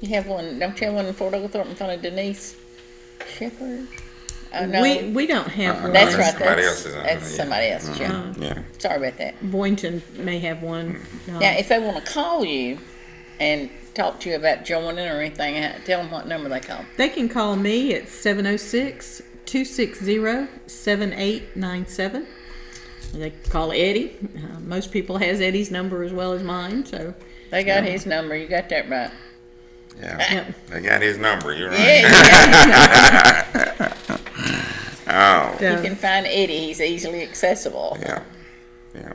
You have one, don't you have one in Fort Oglethorpe in front of Denise Shepherd? No. We don't have one. That's right. Somebody else's. That's somebody else's. Sorry about that. Boynton may have one. Now, if they want to call you and talk to you about joining or anything, tell them what number they call. They can call me at 706-260-7897. They can call Eddie. Most people has Eddie's number as well as mine, so. They got his number. You got that right. Yeah. Yep. They got his number. You're right. Yeah, Oh. you can find Eddie. He's easily accessible. Yeah. Yeah.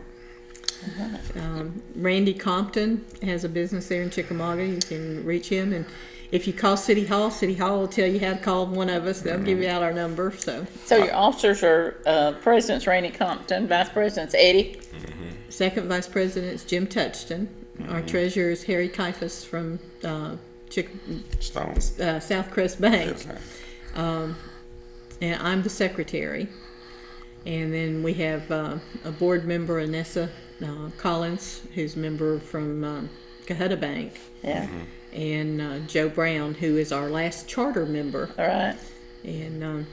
Randy Compton has a business there in Chickamauga. You can reach him, and if you call City Hall will tell you how to call one of us. They'll give you out our number. So your officers are President's Randy Compton, Vice President's Eddie. Second Vice President is Jim Touchton. Our treasurer is Harry Kaifas from South Crest Bank. And I'm the secretary. And then we have a board member, Anessa Collins, who's a member from Cohutta Bank. Yeah. And Joe Brown, who is our last charter member. All right. And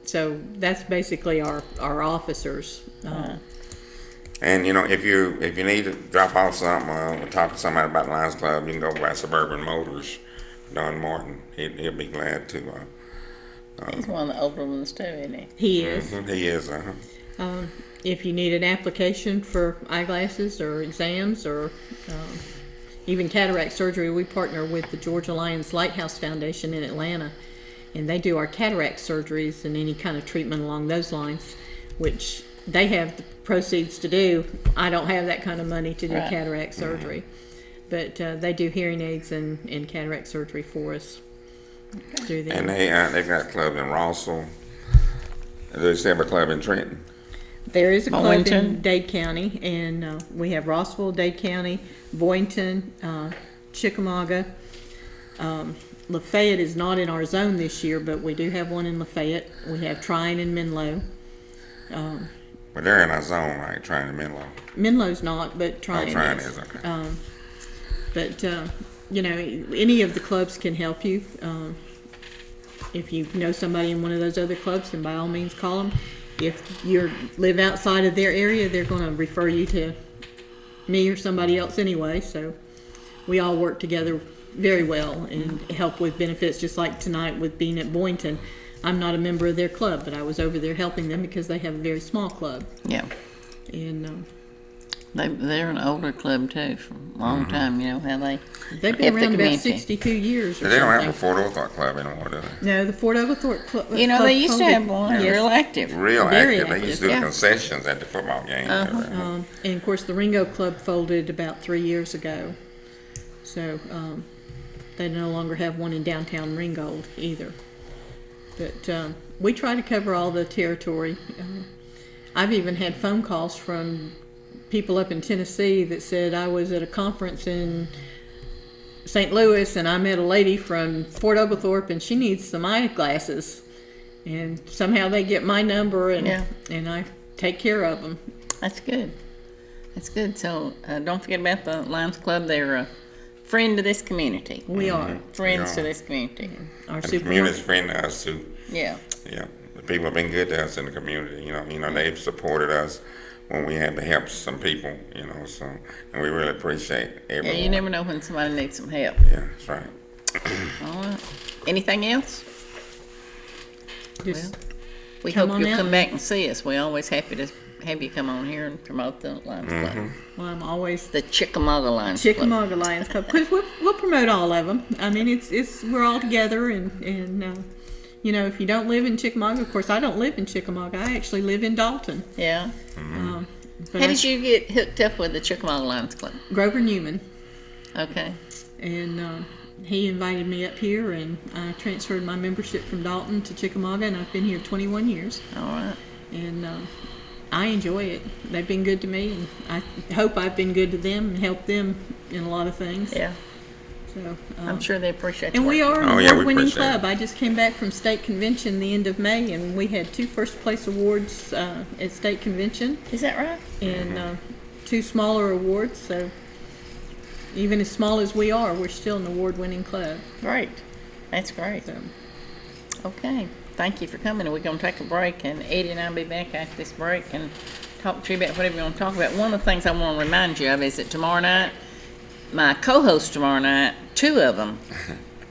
so that's basically our officers. And you know, if you need to drop off something or talk to somebody about the Lions Club, you can go by Suburban Motors, Don Martin. He'll be glad to. He's one of the older ones too, isn't he? He is. He is. If you need an application for eyeglasses or exams or even cataract surgery, we partner with the Georgia Lions Lighthouse Foundation in Atlanta, and they do our cataract surgeries and any kind of treatment along those lines, which they have the proceeds to do. I don't have that kind of money to do cataract surgery, but they do hearing aids and cataract surgery for us. Through them. And they've got a club in Rossville. They have a club in Trenton. There is a club in Dade County, and we have Rossville, Dade County, Boynton, Chickamauga. Lafayette is not in our zone this year, but we do have one in Lafayette. We have Tryon and Menlo. But they're in our zone, right? Tryon and Menlo. Menlo's not, but Tryon is. Tryon is, okay. But you know, any of the clubs can help you. If you know somebody in one of those other clubs, then by all means call them. If you live outside of their area, they're going to refer you to me or somebody else anyway. So we all work together very well and help with benefits, just like tonight with being at Boynton. I'm not a member of their club, but I was over there helping them because they have a very small club. Yeah. And they're an older club too, for a long time. You know how they've been around about 62 years. They don't have a Fort Oglethorpe club anymore, do they? No, the Fort Oglethorpe club. You know, they used to have one. Yes. Real active. Real Very active. They used to do concessions at the football game. And of course, the Ringo Club folded about 3 years ago, so they no longer have one in downtown Ringgold either. But we try to cover all the territory. I've even had phone calls from people up in Tennessee that said, I was at a conference in St. Louis and I met a lady from Fort Oglethorpe and she needs some eyeglasses. And somehow they get my number and I take care of them. That's good. That's good. So don't forget about the Lions Club. They're a friend to this community. We are. Friends to this community. And the community's a friend to us too. Yeah. Yeah. The people have been good to us in the community. You know, they've supported us when we had to help some people, you know, so, and we really appreciate everyone. Yeah, you never know when somebody needs some help. Yeah, that's right. All right. Anything else? Just we hope you'll come back and see us. We're always happy to have you come on here and promote the Lions Club. Well, I'm always the Chickamauga Lions Club. Chickamauga Lions Club, because we'll promote all of them. I mean, it's we're all together, and you know, if you don't live in Chickamauga, of course, I don't live in Chickamauga. I actually live in Dalton. Yeah. But how did you get hooked up with the Chickamauga Lions Club? Grover Newman. Okay. And he invited me up here, and I transferred my membership from Dalton to Chickamauga, and I've been here 21 years. All right. And I enjoy it. They've been good to me, and I hope I've been good to them and helped them in a lot of things. Yeah. So I'm sure they appreciate it. And we are an award-winning club. I just came back from state convention the end of May, and we had 2 first-place awards at state convention. Is that right? And 2 smaller awards. So even as small as we are, we're still an award-winning club. Great. That's great. So. Okay. Thank you for coming. We're going to take a break, and Eddie and I will be back after this break and talk to you about whatever you want to talk about. One of the things I want to remind you of is that tomorrow night my co-hosts tomorrow night, 2 of them,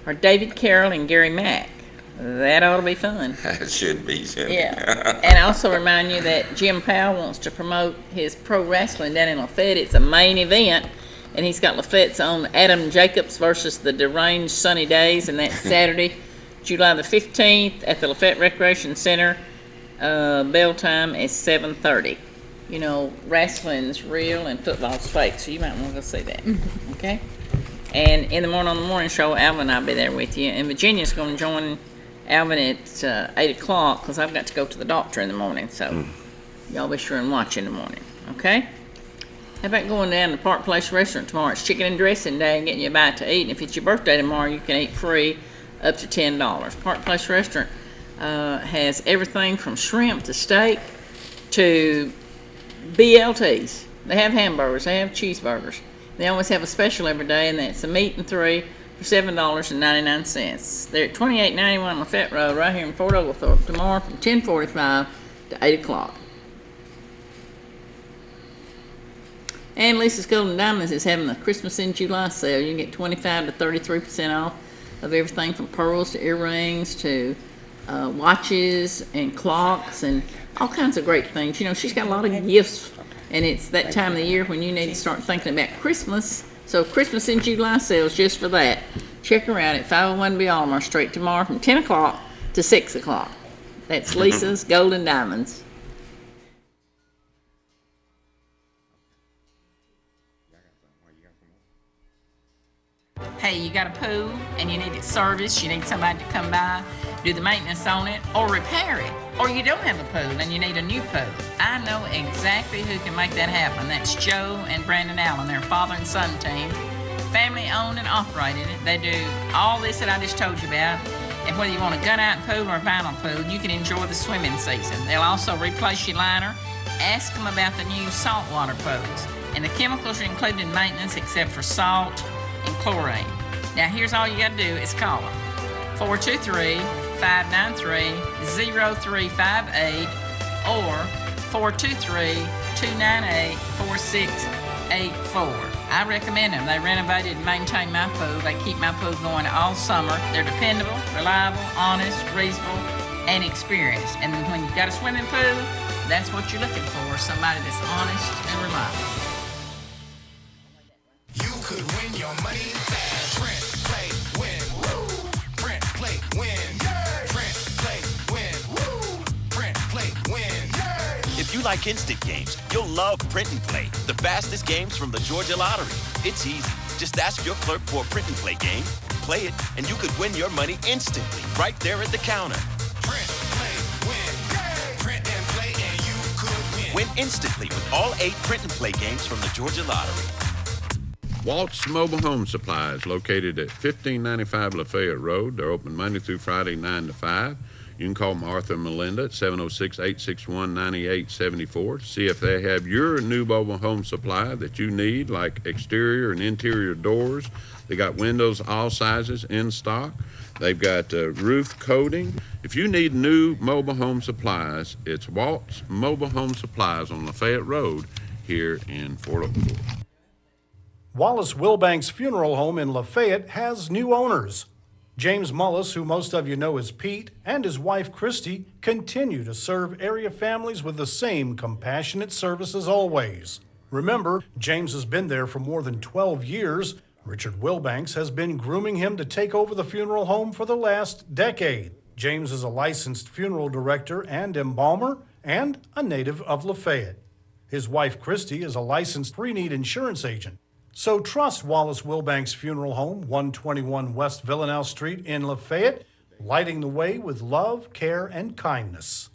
are David Carroll and Gary Mack. That ought to be fun. It should be, shouldn't it? Yeah. And I also remind you that Jim Powell wants to promote his pro wrestling down in Lafayette. It's a main event, and he's got Lafayette's own Adam Jacobs versus the Deranged Sunny Days, and that's Saturday, July the 15th at the Lafayette Recreation Center. Bell time is 7:30. You know, wrestling's real and football's fake, so you might want to go see that. Okay? And in the morning on the morning show, Alvin and I'll be there with you, and Virginia's going to join Alvin at 8 o'clock because I've got to go to the doctor in the morning, so y'all be sure and watch in the morning, okay? How about going down to Park Place Restaurant tomorrow? It's chicken and dressing day and getting you a bite to eat, and if it's your birthday tomorrow, you can eat free up to $10. Park Place Restaurant has everything from shrimp to steak to BLTs. They have hamburgers, they have cheeseburgers. They always have a special every day, and that's a meat and 3 for $7.99. They're at 2891 Lafayette Road, right here in Fort Oglethorpe, tomorrow from 10:45 to 8 o'clock. And Lisa's Golden Diamonds is having a Christmas in July sale. You can get 25 to 33% off of everything from pearls to earrings to watches and clocks and all kinds of great things. You know, she's got a lot of gifts, and it's that time of the year when you need to start thinking about Christmas. So Christmas in July sales just for that. Check her out at 501 B. Almar Street tomorrow from 10 o'clock to 6 o'clock. That's Lisa's Golden Diamonds. Hey, you got a pool and you need it serviced, you need somebody to come by, do the maintenance on it, or repair it. Or you don't have a pool and you need a new pool. I know exactly who can make that happen. That's Joe and Brandon Allen, their father and son team. Family owned and operated. They do all this that I just told you about. And whether you want a gun-out pool or a vinyl pool, you can enjoy the swimming season. They'll also replace your liner. Ask them about the new saltwater pools. And the chemicals are included in maintenance except for salt and chlorine. Now here's all you gotta do is call them. 423-593-0358 or 423-298-4684. I recommend them. They renovated and maintain my pool. They keep my pool going all summer. They're dependable, reliable, honest, reasonable, and experienced. And when you've got a swimming pool, that's what you're looking for, somebody that's honest and reliable. You could win your money fast. Print, play, win. Woo! Print, play, win. Yay! Print, play, win. Woo! Print, play, win. Yay! If you like instant games, you'll love Print and Play, the fastest games from the Georgia Lottery. It's easy. Just ask your clerk for a Print and Play game, play it, and you could win your money instantly right there at the counter. Print, play, win. Yay! Print and play, and you could win. Win instantly with all 8 Print and Play games from the Georgia Lottery. Walt's Mobile Home Supply is located at 1595 Lafayette Road. They're open Monday through Friday, 9 to 5. You can call Martha and Melinda at 706-861-9874 to see if they have your new mobile home supply that you need, like exterior and interior doors. They got windows all sizes in stock. They've got roof coating. If you need new mobile home supplies, it's Walt's Mobile Home Supplies on Lafayette Road here in Fort Oglethorpe. Wallace Wilbanks Funeral Home in Lafayette has new owners. James Mullis, who most of you know as Pete, and his wife Christy continue to serve area families with the same compassionate service as always. Remember, James has been there for more than 12 years. Richard Wilbanks has been grooming him to take over the funeral home for the last decade. James is a licensed funeral director and embalmer and a native of Lafayette. His wife Christy is a licensed pre-need insurance agent. So trust Wallace Wilbanks Funeral Home, 121 West Villanelle Street in Lafayette, lighting the way with love, care, and kindness.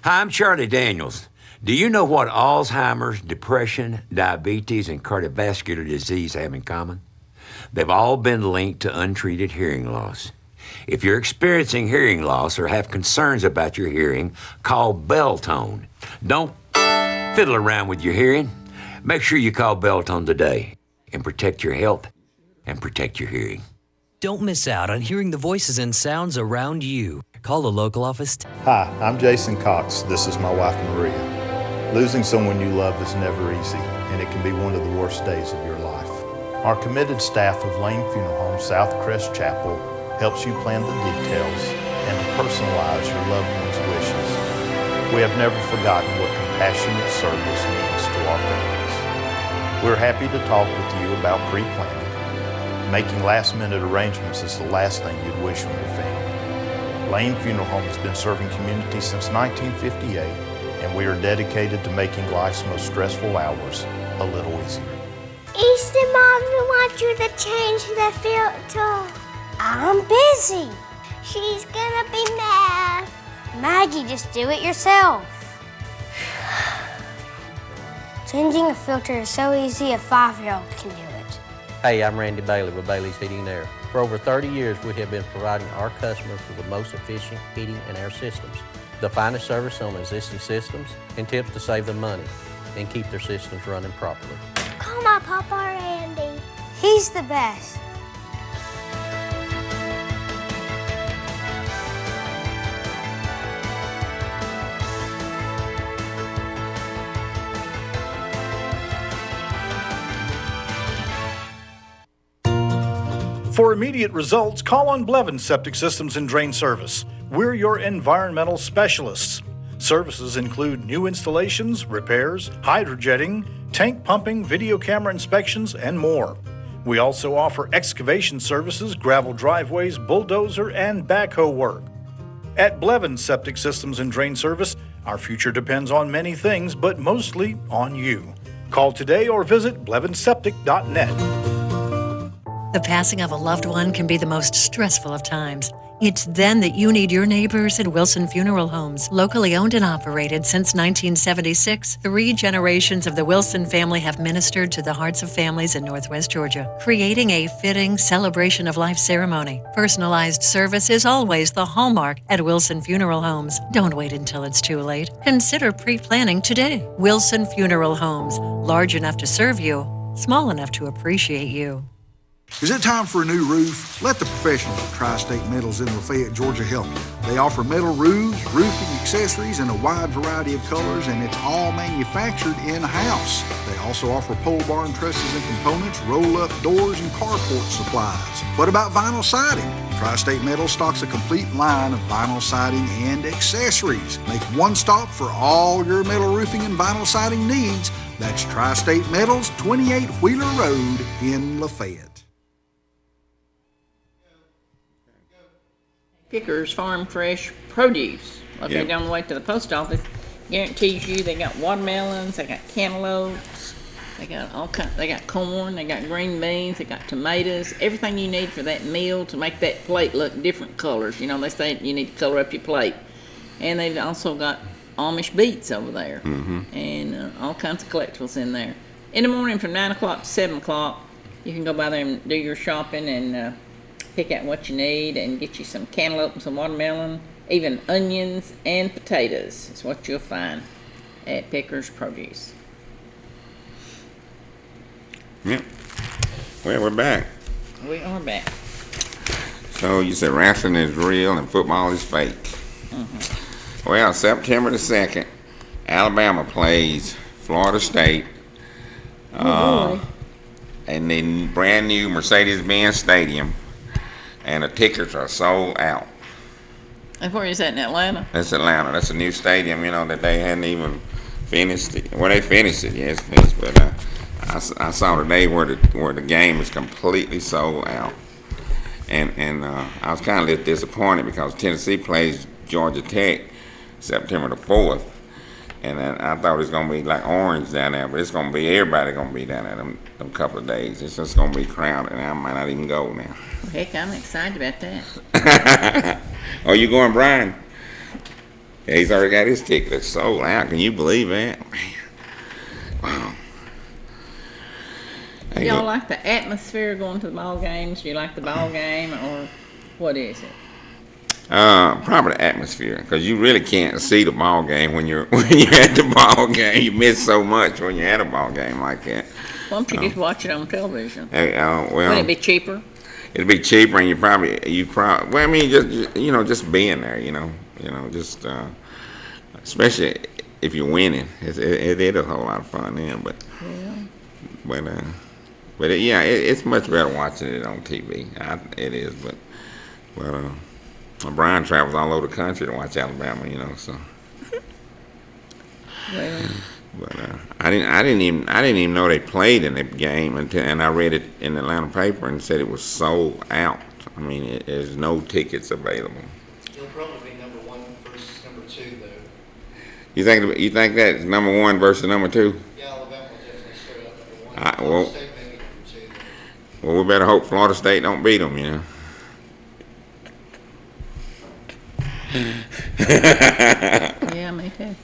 Hi, I'm Charlie Daniels. Do you know what Alzheimer's, depression, diabetes, and cardiovascular disease have in common? They've all been linked to untreated hearing loss. If you're experiencing hearing loss or have concerns about your hearing, call Beltone. Don't fiddle around with your hearing. Make sure you call Beltone today and protect your health and protect your hearing. Don't miss out on hearing the voices and sounds around you. Call the local office. Hi, I'm Jason Cox. This is my wife, Maria. Losing someone you love is never easy, and it can be one of the worst days of your life. Our committed staff of Lane Funeral Home South Crest Chapel helps you plan the details and to personalize your loved one's wishes. We have never forgotten what compassionate service means to our families. We're happy to talk with you about pre-planning. Making last-minute arrangements is the last thing you'd wish on your family. Lane Funeral Home has been serving communities since 1958, and we are dedicated to making life's most stressful hours a little easier. Easter, Mommy wants you to change the filter. I'm busy. She's gonna be mad. Maggie, just do it yourself. Changing a filter is so easy, a 5-year-old can do it. Hey, I'm Randy Bailey with Bailey's Heating and Air. For over 30 years, we have been providing our customers with the most efficient heating and air systems, the finest service on existing systems, and tips to save them money and keep their systems running properly. Call my Papa Randy. He's the best. For immediate results, call on Blevins Septic Systems and Drain Service. We're your environmental specialists. Services include new installations, repairs, hydrojetting, tank pumping, video camera inspections, and more. We also offer excavation services, gravel driveways, bulldozer, and backhoe work. At Blevins Septic Systems and Drain Service, our future depends on many things, but mostly on you. Call today or visit blevinsseptic.net. The passing of a loved one can be the most stressful of times. It's then that you need your neighbors at Wilson Funeral Homes. Locally owned and operated since 1976, 3 generations of the Wilson family have ministered to the hearts of families in Northwest Georgia, creating a fitting celebration of life ceremony. Personalized service is always the hallmark at Wilson Funeral Homes. Don't wait until it's too late. Consider pre-planning today. Wilson Funeral Homes, large enough to serve you, small enough to appreciate you. Is it time for a new roof? Let the professionals at Tri-State Metals in Lafayette, Georgia help you. They offer metal roofs, roofing accessories in a wide variety of colors, and it's all manufactured in-house. They also offer pole barn trusses and components, roll-up doors, and carport supplies. What about vinyl siding? Tri-State Metals stocks a complete line of vinyl siding and accessories. Make one stop for all your metal roofing and vinyl siding needs. That's Tri-State Metals, 28 Wheeler Road in Lafayette. Pickers Farm Fresh Produce, located down the way to the post office, guarantees you they got watermelons, they got cantaloupes, they got all kind. They got corn, they got green beans, they got tomatoes, everything you need for that meal to make that plate look different colors. You know, they say you need to color up your plate, and they've also got Amish beets over there, and all kinds of collectibles in there. In the morning from 9 o'clock to 7 o'clock, you can go by there and do your shopping and pick out what you need and get you some cantaloupe and some watermelon, even onions and potatoes is what you'll find at Pickers Produce. Yep. Well, we're back. We are back. So you said wrestling is real and football is fake. Well, September the 2nd, Alabama plays Florida State. In the brand new Mercedes-Benz Stadium. And the tickets are sold out. And where is that, in Atlanta? That's Atlanta. That's a new stadium, you know, that they hadn't even finished it. Well, they finished it, yes, but I saw today where the game is completely sold out. And I was kind of disappointed because Tennessee plays Georgia Tech September the 4th. And I thought it was going to be like orange down there, but it's going to be, everybody going to be down there them couple of days. It's just going to be crowded, and I might not even go now. Well, heck, I'm excited about that. Oh, you going, Brian? Yeah, he's already got his ticket sold out. Can you believe that? Wow. Do y'all like the atmosphere going to the ball games? Do you like the ball game, or what is it? Probably the atmosphere, because you really can't see the ball game when you're at the ball game. You miss so much when you're at a ball game like that. Why don't you just watch it on television? Well, would it be cheaper? It'd be cheaper, and you probably. Well, I mean, just being there, just especially if you're winning, it is a whole lot of fun then. But But it's much better watching it on TV. It is, but Brian travels all over the country to watch Alabama, you know. So, but I didn't even know they played in the game and I read it in the Atlanta paper and said it was sold out. I mean, there's no tickets available. It'll probably be number 1 versus number 2, though. You think that's number 1 versus number 2? Yeah, Alabama will definitely start out number 1. Well, Florida State may be number 2. Well, we better hope Florida State don't beat them, you know. Yeah, me too.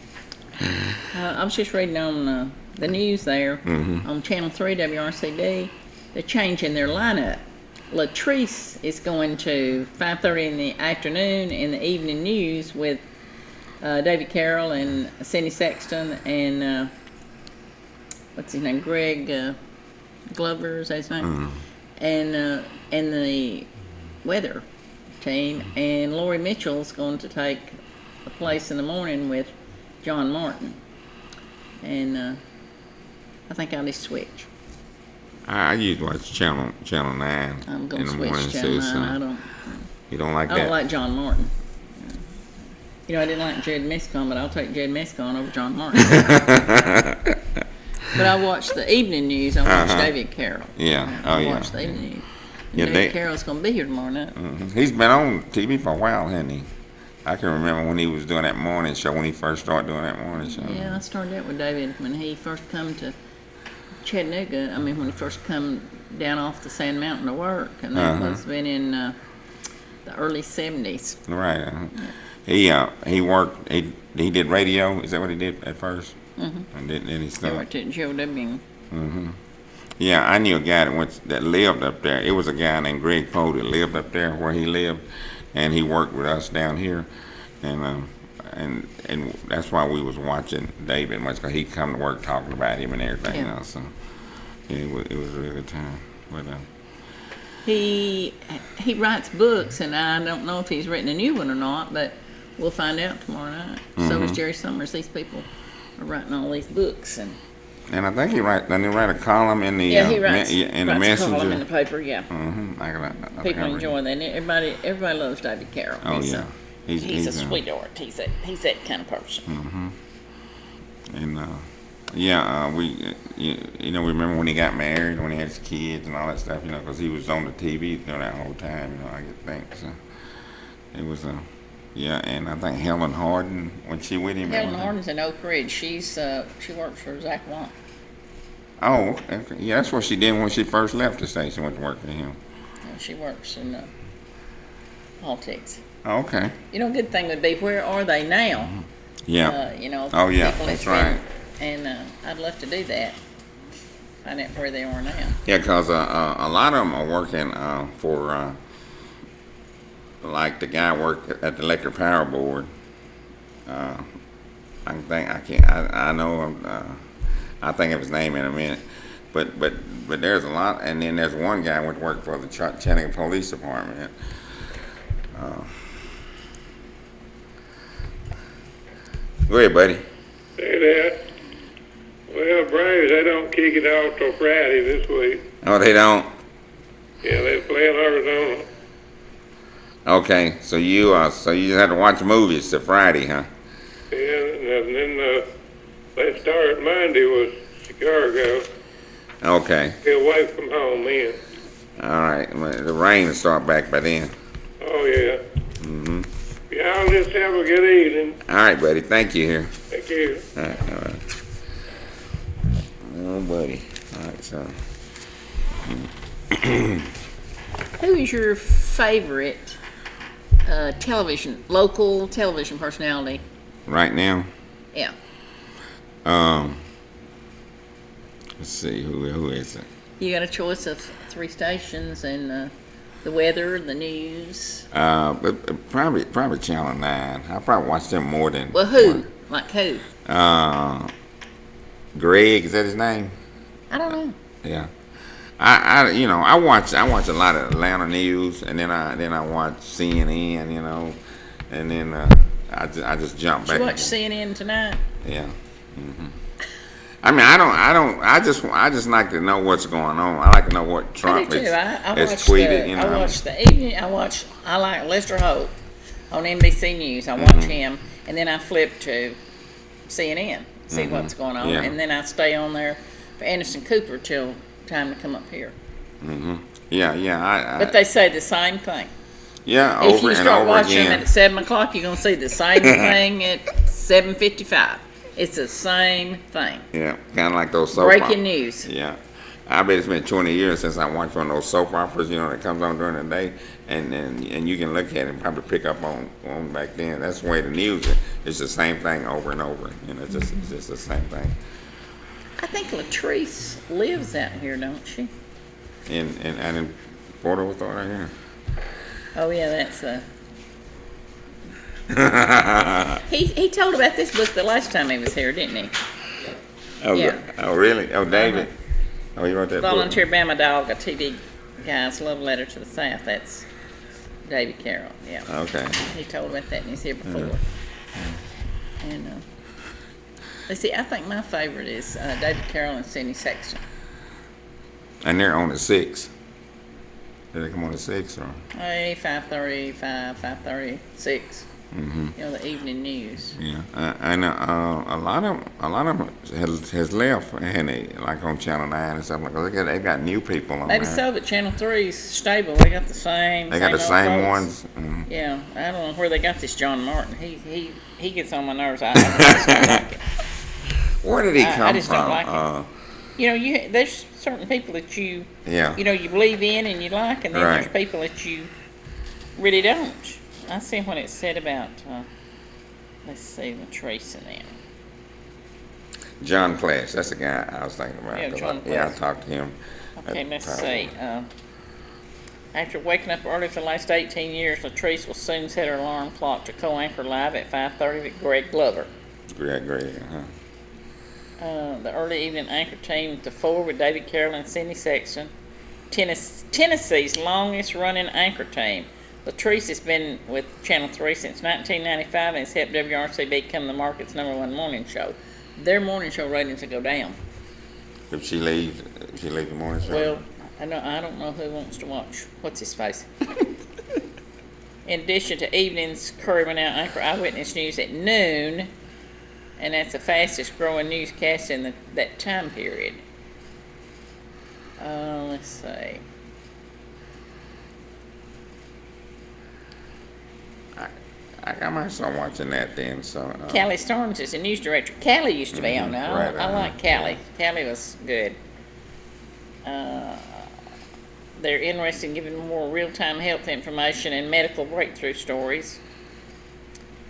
I was just reading on the news there on Channel 3 WRCD. They're changing their lineup. Latrice is going to 5:30 in the afternoon in the evening news with David Carroll and Cindy Sexton and what's his name, Greg Glover is that his name, and the weather team, and Lori Mitchell's going to take a place in the morning with John Martin, and I think I'll just switch. I usually watch Channel 9 I'm going in to the switch morning Channel too. 9. So I don't. You don't like I that? don't like John Martin. You know, I didn't like Jed Mescon, but I'll take Jed Mescon over John Martin. But I watch the evening news. I watch David Carroll. Yeah. I watch the evening news. And David Carroll's going to be here tomorrow night. He's been on TV for a while, hasn't he? I can remember when he was doing that morning show, when he first started doing that morning show. Yeah, I started out with David when he first come to Chattanooga. I mean, when he first come down off the Sand Mountain to work, and that was been in the early 70s. Right. He worked. He did radio. Is that what he did at first? And then he He started. worked at Joe W. Yeah, I knew a guy that lived up there. It was a guy named Greg Poe that lived up there where he lived, and he worked with us down here, and that's why we was watching David much, because he'd come to work talking about him and everything, you know. So yeah, it was a really good time. But He writes books, and I don't know if he's written a new one or not, but we'll find out tomorrow night. So is Jerry Summers. These people are writing all these books, and I think he write a column in the he writes the a Messenger. column in the paper. Yeah, I people enjoy that. Everybody loves David Carroll. Oh He's yeah, he's a sweetheart. He's that kind of person. And we remember when he got married, when he had his kids and all that stuff, because he was on the TV during that whole time, I think. So it was and I think Helen Hardin, when she with him. Helen Hardin's in Oak Ridge. She works for Zach Wamp. Oh, okay. Yeah, that's what she did when she first left the station, went to work for him. Yeah, she works in politics. Oh, okay. Good thing would be, where are they now? Yeah. Oh yeah, people that's that's right. And I'd love to do that. Find out where they are now. Yeah, because a lot of them are working for, like the guy worked at the Electric Power Board. I think of his name in a minute. But there's a lot, and then there's one guy who went to work for the Chattanooga Police Department. Go ahead, buddy. Say that. Well, Braves, they don't kick it off till Friday this week. Oh, they don't? Yeah, they're playing Arizona. Okay, so you just have to watch movies till Friday, huh? Yeah, and then they start Monday with Chicago. Okay. Be away from home then. All right. The rain will start back by then. Oh, yeah. Y'all just have a good evening. All right, buddy. Thank you here. Thank you. All right. Oh, buddy. All right, so. Who is your favorite local television personality? Right now? Yeah. Let's see. Who is it? You got a choice of 3 stations and the weather, the news. But probably Channel 9. I probably watch them more than. Well, who? Like who? Greg, is that his name? I don't know. Yeah. I watch a lot of Atlanta news, and then I watch CNN, and then I just jump back. Did you watch CNN tonight? Yeah. I just like to know what's going on. I like to know what Trump I do too. has watched tweeted. You know, I watched the evening. I like Lester Holt on NBC News. I watch him, and then I flip to CNN, see what's going on, and then I stay on there for Anderson Cooper till time to come up here. Yeah. But they say the same thing. Yeah, if over you and start over watching again. them at 7 o'clock, you're gonna see the same thing at 7:55. It's the same thing. Yeah, kind of like those soap Breaking operas. news. Yeah. I bet it's been 20 years since I watched one of those soap operas, you know, that comes on during the day, and you can look at it and probably pick up on back then. That's the way the news is. It's the same thing over and over. You know, it's just the same thing. I think Latrice lives out here, don't she? In Fort Worth, yeah. Oh yeah, that's he told about this book the last time he was here, didn't he? Oh, yeah. Oh, really? Oh, David. Oh, he wrote that Volunteer book. Bama Dog, a TV Guy's Love Letter to the South. That's David Carroll. Yeah. Okay. He told about that and he's here before. And let's see, I think my favorite is David Carroll and Sidney Sexton. And they're on the 6. Did they come on the 6 or? 5:30, 5:36. You know, the evening news. Yeah, and a lot of them has left, and they like on Channel 9 and stuff like that. They got new people on Maybe there. so, but Channel 3's stable. They got the same. They got the old same folks. ones. Yeah, I don't know where they got this John Martin. He gets on my nerves. I just don't like it. Where did he come I just from? don't like it. You know, there's certain people that you believe in and you like, and then there's people that you really don't. I see what it said about, let's see, Latrice and them. John Clash, that's the guy I was thinking about. Yeah, John I Clash. talked to him. Okay, let's see. After waking up early for the last 18 years, Latrice will soon set her alarm clock to co-anchor live at 5:30 with Greg Glover. Greg, The early evening anchor team to 4 with David Carroll and Sidney Sexton. Tennessee's longest running anchor team. Latrice has been with Channel 3 since 1995 and has helped WRCB become the market's #1 morning show. Their morning show ratings will go down. If she leaves the morning show. Well, I don't know who wants to watch. What's his face? In addition to evenings, Curry will now anchor Eyewitness News at noon, and that's the fastest growing newscast in that time period. Let's see. I might start watching that then. So Callie Storms is the news director. Callie used to be on there. I like Callie. Callie was good. They're interested in giving more real-time health information and medical breakthrough stories.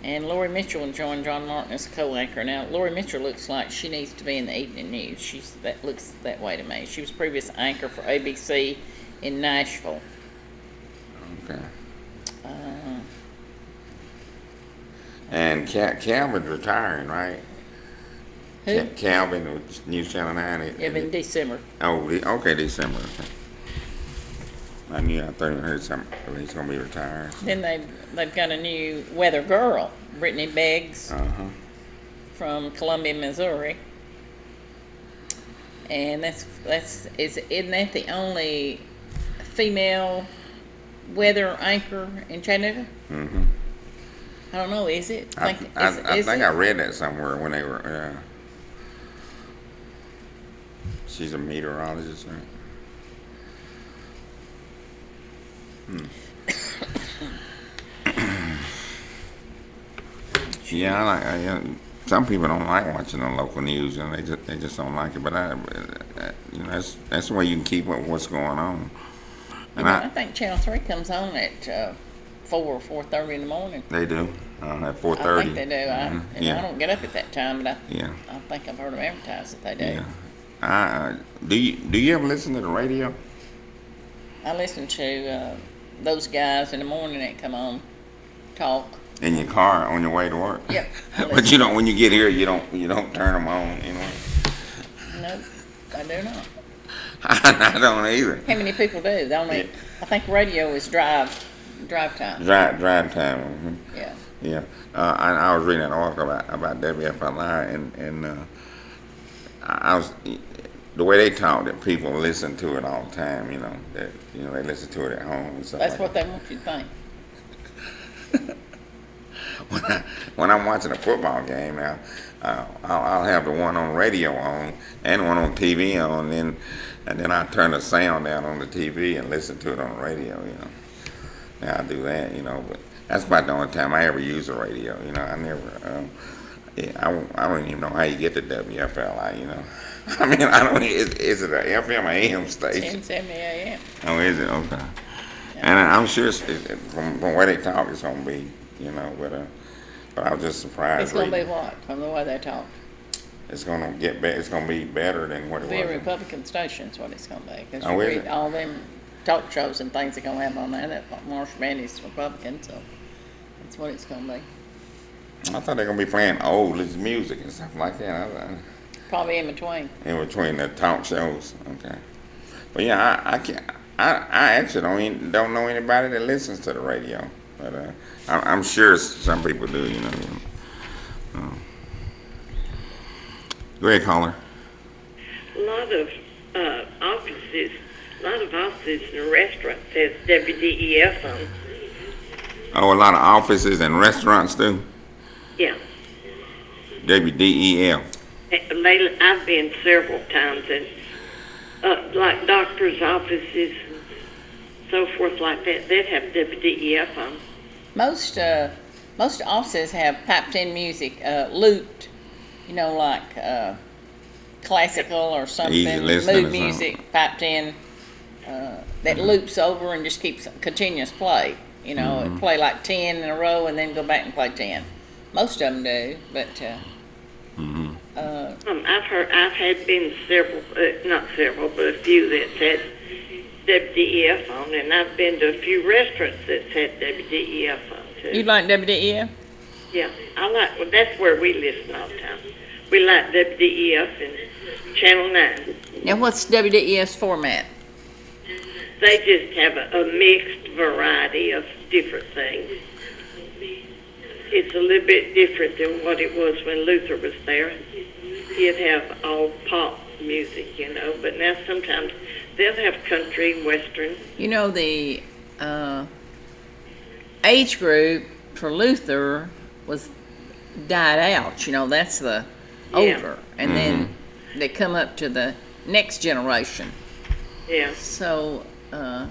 And Lori Mitchell will join John Martin as co-anchor. Now, Lori Mitchell looks like she needs to be in the evening news. That looks that way to me. She was previous anchor for ABC in Nashville. Okay. And Calvin's retiring, right? Who? Calvin with News Channel 9. Yeah, in December. Oh, okay, December. Okay. I thought I heard something. He's going to be retired. So. Then they've got a new weather girl, Brittany Beggs, from Columbia, Missouri. And isn't that the only female weather anchor in Chattanooga? Mm-hmm. I don't know. Is it? I think I read that somewhere when they were. She's a meteorologist, right? Yeah, some people don't like watching the local news, and they just don't like it. But that's the way you can keep up with what's going on. And I think Channel 3 comes on at 4 or 4:30 in the morning. They do at 4:30. I think they do. I don't get up at that time, but I think I've heard them advertise that they do. Yeah. Do you ever listen to the radio? I listen to those guys in the morning that come on, talk. In your car on your way to work. Yep. But you don't. When you get here, you don't turn them on. You know. Nope, I do not. I don't either. How many people do? I think radio is drive time. Drive time. Mm-hmm. Yeah. Yeah. I was reading an article about WFLI, and I was the way they talk, that people listen to it all the time. That they listen to it at home and stuff. That's like what they want you to think. When I'm watching a football game now, I'll have the one on radio on and one on TV on, and then I turn the sound down on the TV and listen to it on the radio. Now I do that. But that's about the only time I ever use a radio. I never. I don't even know how you get the WFLI. I mean, I don't. Is it a FM or AM station? 1070 AM. Oh, is it? Okay. Yeah. And I'm sure from where they talk, it's gonna be. But I was just surprised. It's gonna be what from the way they talk? It's gonna get better. It's gonna be better than what it was. Be a Republican station is what it's gonna be. Because you read all them talk shows and things that gonna have on there. That Marsh Mandy's Republican, so that's what it's gonna be. I thought they're gonna be playing old music and stuff like that. Probably in between. In between the talk shows, okay. But yeah, I can't. I actually don't know anybody that listens to the radio, but I'm sure some people do. Go ahead, caller. A lot of offices and restaurants has WDEF on. Oh, a lot of offices and restaurants do? Yeah. WDEF. Lately, I've been several times, and like doctors' offices and so forth like that, they'd have WDEF on. Most offices have piped in music, looped, like classical or something, mood music piped in that loops over and just keeps continuous play. It play like 10 in a row and then go back and play 10. Most of them do, but. I've had been several, not several, but a few that's had WDEF on, and I've been to a few restaurants that's had WDEF on too. You like WDEF? Yeah, well, that's where we listen all the time. We like WDEF and Channel 9. Now, what's WDEF's format? They just have a mixed variety of different things. It's a little bit different than what it was when Luther was there. He'd have all pop music, but now sometimes they'll have country, western. The age group for Luther was died out. That's the older. And then they come up to the next generation. Yeah. So, I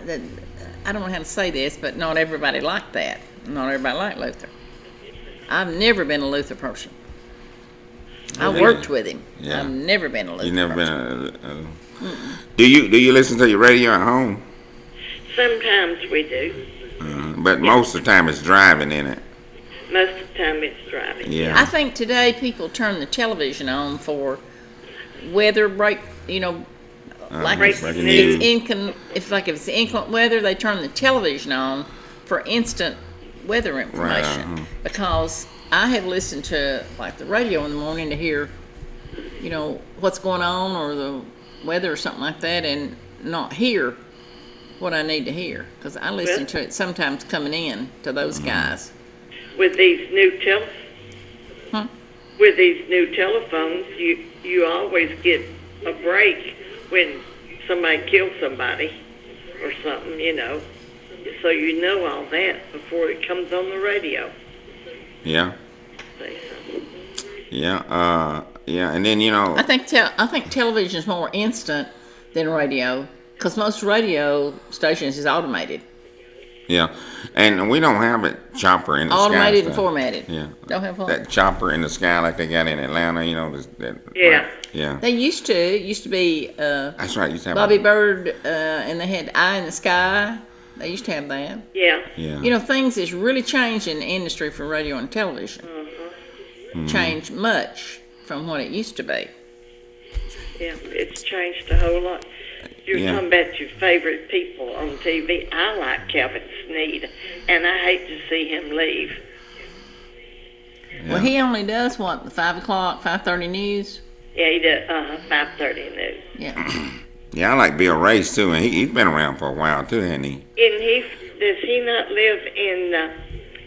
don't know how to say this, but not everybody liked that. Not everybody liked Luther. I've never been a Luther person. I worked with him. Yeah. I've never been a Luther person. You've never been Do you listen to your radio at home? Sometimes we do. But most of the time it's driving in it. Most of the time it's driving. Yeah. I think today people turn the television on for weather break, like if it's inclement weather, they turn the television on for instant weather information. Right, because I have listened to like the radio in the morning to hear, what's going on or the weather or something like that, and not hear what I need to hear because I listen to it sometimes coming in to those guys. With these new telephones, you always get a break when somebody kills somebody or something, so you know all that before it comes on the radio. Yeah. Yeah. And then I think television is more instant than radio because most radio stations is automated. Yeah, and we don't have it chopper in the sky. Automated and formatted. Yeah. Don't have that chopper in the sky like they got in Atlanta. Yeah. They used to. It used to be. That's right. Used to have Bobby Bird, and they had Eye in the Sky. They used to have that. Yeah. Yeah. Things has really changed in the industry for radio and television. Changed much from what it used to be. Yeah, it's changed a whole lot. You're talking about your favorite people on TV. I like Calvin Sneed, and I hate to see him leave. Yeah. Well, he only does what, the 5 o'clock, 5:30 news? Yeah, he does. 5:30 news. Yeah. Yeah, I like Bill Race too, and he's been around for a while too, hasn't he? And does he not live in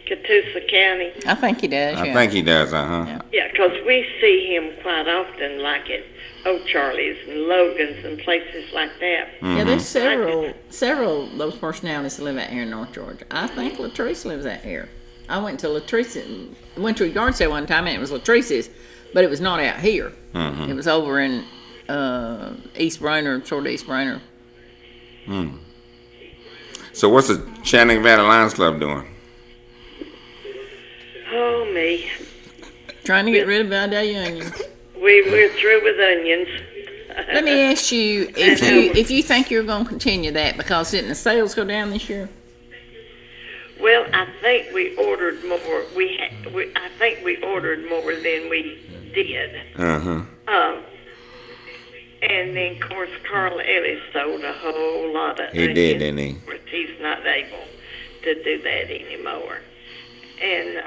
Catoosa County? I think he does, I yeah. think he does, uh-huh. Yeah, 'cause we see him quite often, like at O'Charlie's and Logan's and places like that. Yeah, there's several of those personalities that live out here in North Georgia. I think Latrice lives out here. I went to a yard sale one time and it was Latrice's, but it was not out here. Mhm. It was over in East Brainerd, sort of East Brainerd. So what's the Channing Valley Lions Club doing? Oh, me. Trying to get rid of Vidalia onions. We're through with onions. Let me ask you if you think you're going to continue that, because didn't the sales go down this year? Well, I think we ordered more. I think we ordered more than we did. Uh-huh. And then, of course, Carl Ellis sold a whole lot of He onions. did, didn't he? But he's not able to do that anymore. And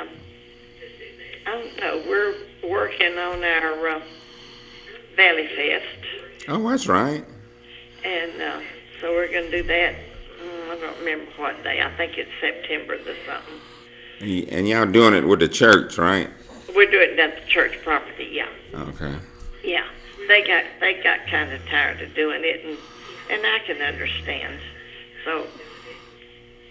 I don't know. We're working on our Valley Fest, Oh, that's right. and so we're going to do that. I don't remember what day. I think it's September the something. And y'all doing it with the church, right? We're doing it at the church property. Yeah. Okay. Yeah, they got kind of tired of doing it, and I can understand. So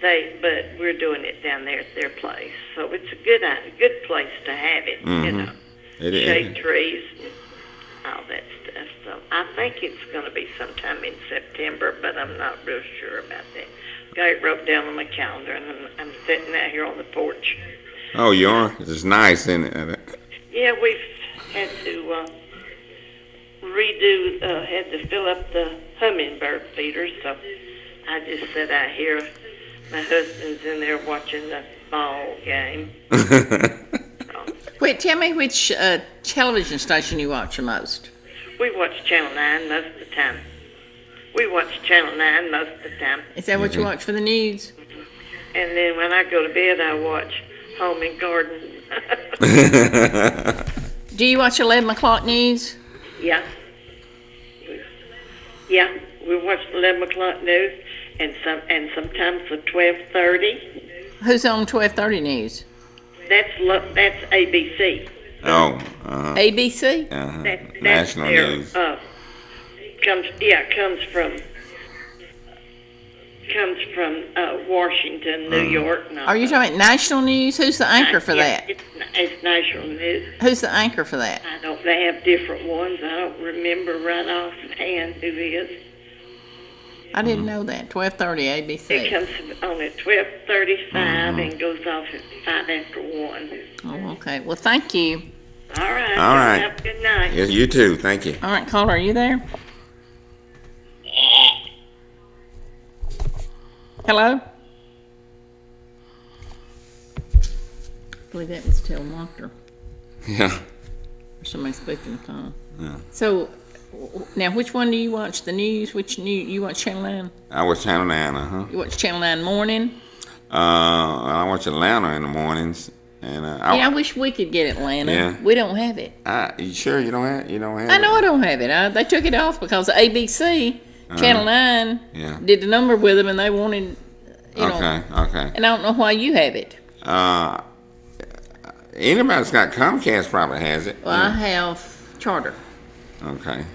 but we're doing it down there at their place. So it's a good place to have it. You Mhm. know, It is. shade trees, and all that stuff. So I think it's going to be sometime in September, but I'm not real sure about that. Got it wrote down on my calendar, and I'm sitting out here on the porch. Oh, you are? It's nice, isn't it? Yeah, we've had to had to fill up the hummingbird feeders, so I just sit out here. My husband's in there watching the ball game. Wait, tell me which television station you watch the most. We watch Channel 9 most of the time. Is that what you watch for the news? And then when I go to bed, I watch Home and Garden. Do you watch 11 o'clock news? Yeah. Yeah, we watch the 11 o'clock news and sometimes the 12:30. Who's on 12:30 news? That's ABC. Oh. ABC? Uh-huh. That's National their, news. comes from Washington, New York. And all Are you that. talking about national news? Who's the anchor for Yeah, that? It's national news. Who's the anchor for that? They have different ones. I don't remember right offhand who is. I didn't know that. 12:30 It ABC. comes on at 12:35 and goes off at 5 after 1. Oh, okay. Well, thank you. All right. All right. Have a good night. Yes, you too. Thank you. All right, caller, are you there? Hello? I believe that was telemarketer. Yeah. Or somebody speaking the phone. Yeah. So, now which one do you watch? The news? Which news? You watch Channel 9? I watch Channel 9, uh-huh. You watch Channel 9 morning? I watch Atlanta in the mornings. And I wish we could get Atlanta. Yeah. We don't have it. You sure you don't have it? I know I don't have it. They took it off because ABC, Channel 9, Yeah. did the number with them and they wanted, Okay. and I don't know why you have it. Anybody that's got Comcast probably has it. Well, I have Charter. Okay.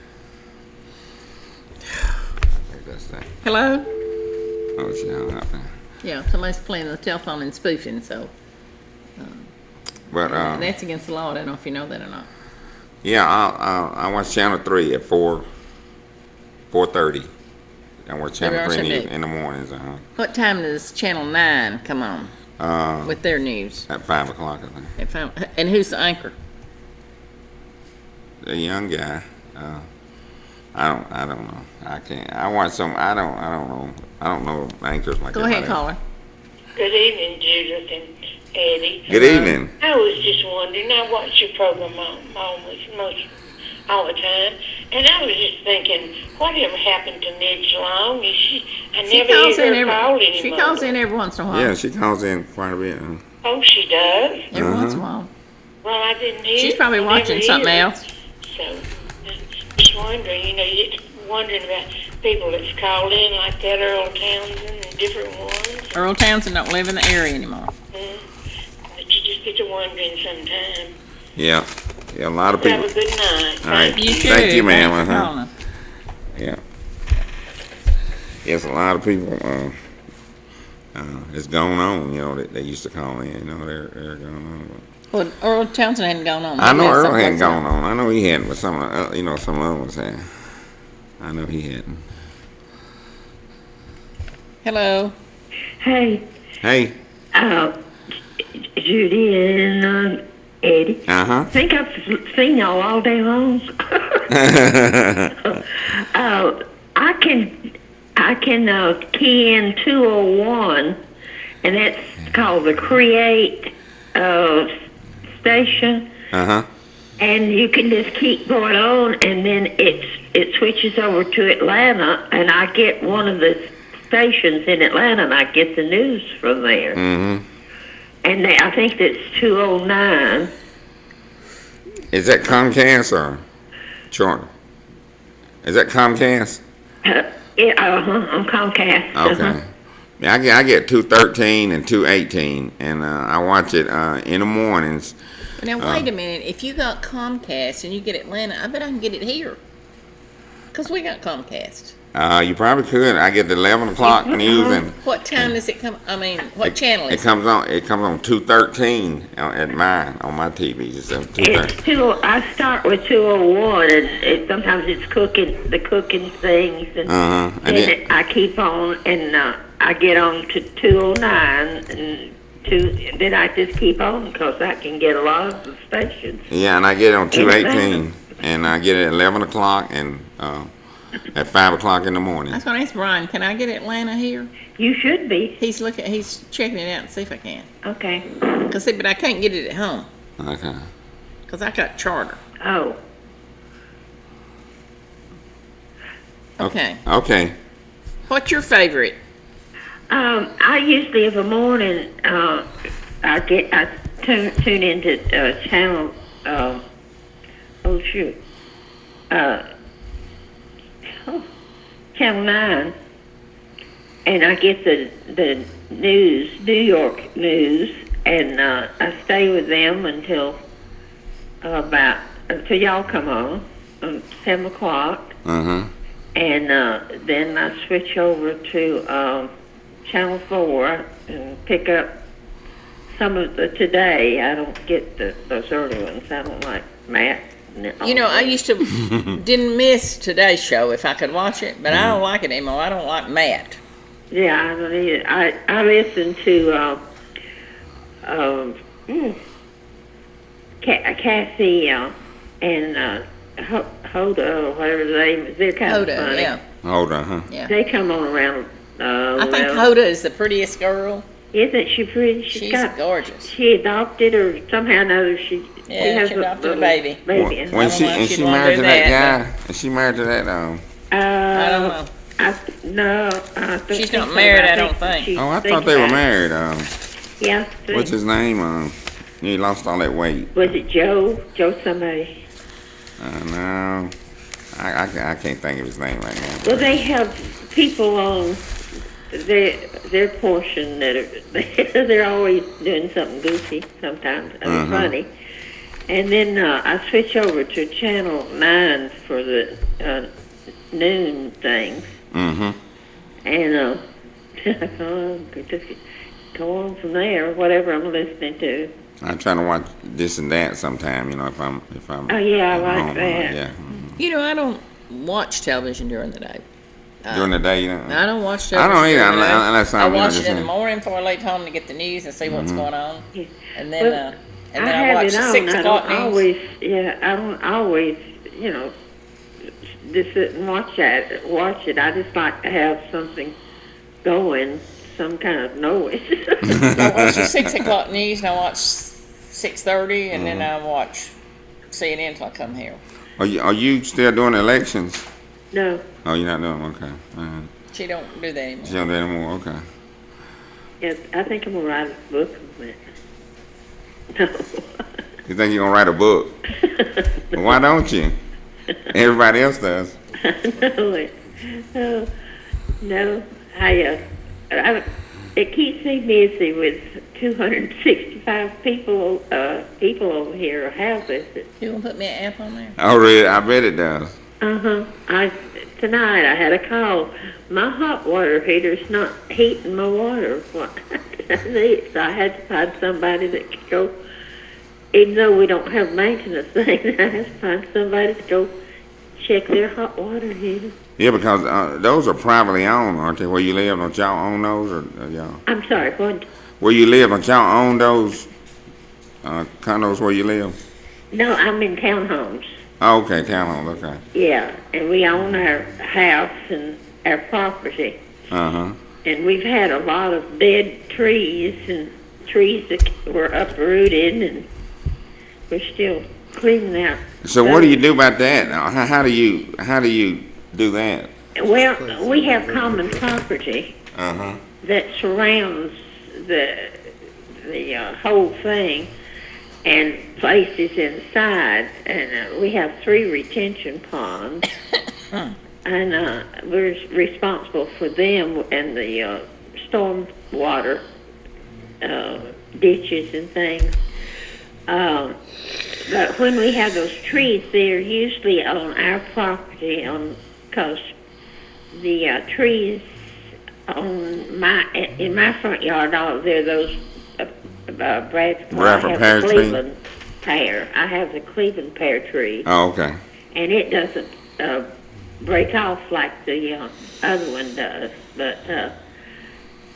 I think that's that. Hello? Oh, she hung up there. Yeah, somebody's playing the telephone and spoofing, so. But That's against the law. I don't know if you know that or not. yeah, I watch Channel 3 at 4:30. I watch Channel 3 in the mornings. What time does Channel 9 come on with their news? At 5 o'clock, I think. At 5, and who's the anchor? The young guy. I don't know. I can't. I watch some. I don't know. I don't know anchors like that. Go ahead, caller. Good evening, Judith and Eddie. Good evening. I was just wondering, I watch your program almost all the time, and I was just thinking, whatever happened to Midge Long? I never hear her call anymore. She calls in every once in a while. Yeah, she calls in quite a bit. Oh, she does? Every once in a while. Well, I didn't hear. She's probably watching something else. So, just wondering, wondering about people that's called in like that, Earl Townsend and different ones. Earl Townsend don't live in the area anymore. just get to wondering sometime. Yeah. Yeah, a lot of people. Have a good night. All right. You too. Thank you, ma'am. Thanks for Uh-huh. calling. Yeah. Yes, a lot of people. It's going on. You know, they used to call in. You know, they're going on. Well, Earl Townsend hadn't gone on. I know He had Earl someplace hadn't gone else. on. I know he hadn't, but some other ones had. I know he hadn't. Hello. Hey, Hey. Judy and Eddie. Uh-huh. Think I've seen y'all all day long. I can key in 201, and that's called the Create station. Uh-huh. And you can just keep going on, and then it switches over to Atlanta, and I get one of the stations in Atlanta, and I get the news from there. Mm-hmm. And I think that's 209. Is that Comcast or Charter? Is that Comcast? I'm Comcast. Okay. Yeah, I get 213 and 218, and I watch it in the mornings. Now wait a minute. If you got Comcast and you get Atlanta, I bet I can get it here. Cause we got Comcast. You probably could. I get the 11 o'clock news, and What time does it come? I mean, what channel it is comes on. It comes on 213 at mine on my TV. It's 213. I start with 201, and sometimes it's the cooking things, and And then I keep on, and I get on to 209, and then I just keep on because I can get a lot of the stations. Yeah, and I get it on 218, and I get it at 11 o'clock and at 5 o'clock in the morning. I was going to ask Brian, can I get Atlanta here? You should be. He's checking it out and see if I can. Okay. But I can't get it at home. Okay. Because I got Charter. Oh. Okay. Okay. What's your favorite? I usually in the morning I tune into channel channel 9, and I get the news, New York news, and I stay with them until y'all come on 7 o'clock. Uh-huh. And then I switch over to Channel 4 and pick up some of the Today. I don't get those early ones. I don't like Matt. You know, I used to didn't miss Today's Show if I could watch it, but I don't like it anymore. I don't like Matt. Yeah, I don't either. I listen to Cassie and Hoda, or whatever the name is. They're kind of Hoda, funny. yeah. Hoda, huh? Yeah. They come on around. I think Hoda is the prettiest girl. Isn't she pretty? She's gorgeous. She adopted, or somehow or another she has adopted a baby. When she married to that guy, is she married to that I don't know. She's not married, I don't think. I thought they were married. Yeah. What's his name? He lost all that weight. Was it Joe? Joe somebody? No, I can't think of his name right now. Well, they have people on their portion that they're always doing something goofy sometimes. I mean, funny. And then I switch over to Channel 9 for the noon things. Mm-hmm. And just go on from there, whatever I'm listening to. I try to watch this and that sometime, you know, if I'm. Oh yeah, I at like home, that. Yeah. You know, I don't watch television during the day. During the day, you know. I don't watch I television. don't either, during the day. unless I I'm. watch just it in the morning before I leave home to get the news and see what's going on, and then Well, I have watch it the on. 6 I o'clock don't news. I don't always, just sit and watch it. I just like to have something going, some kind of noise. I watch the 6 o'clock news, and I watch 6:30, and then I watch CNN till I come here. Are you still doing elections? No. Oh, you're not doing them? Okay. She don't do that anymore. She don't do that anymore? Okay. Yeah, I think I'm gonna write a book on it. No. You think you're going to write a book? Well, why don't you? Everybody else does. No, I It keeps me busy with 265 people over here, or houses. You gonna put me an app on there? Oh, really? I bet it does. Tonight I had a call. My hot water heater's not heating my water. What? So I had to find somebody that could go, even though we don't have maintenance things, I had to find somebody to go check their hot water heater. Yeah, because those are privately owned, aren't they? Where you live, don't y'all own those, or y'all? I'm sorry, what? Where you live, don't y'all own those condos where you live? No, I'm in townhomes. Oh, okay, townhomes, okay. Yeah, and we own our house and our property. Uh-huh. And we've had a lot of dead trees and trees that were uprooted, and we're still cleaning out. So what do you do about that? How do you do that? Well, we have common property Uh-huh. that surrounds the whole thing, and places inside, and we have 3 retention ponds, and we're responsible for them and the storm water ditches and things. But when we have those trees, they're usually on our property, because the trees in my front yard, they're those Bradford pear tree? Cleveland pear. I have the Cleveland pear tree. Oh, okay. And it doesn't break off like the other one does. But